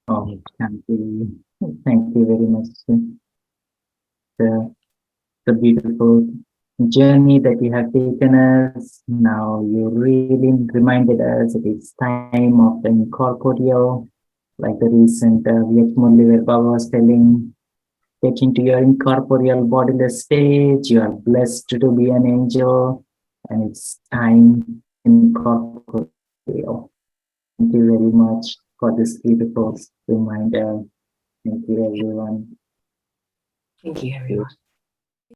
Oh, thank you. Thank you very much. The beautiful journey that you have taken us. Now you really reminded us it is time of the incorporeal, like the recent Vyakmurli where Baba was telling, get into your incorporeal bodiless stage. You are blessed to be an angel, and it's time incorporeal. Thank you very much for this beautiful reminder. Thank you, everyone. Thank you, everyone.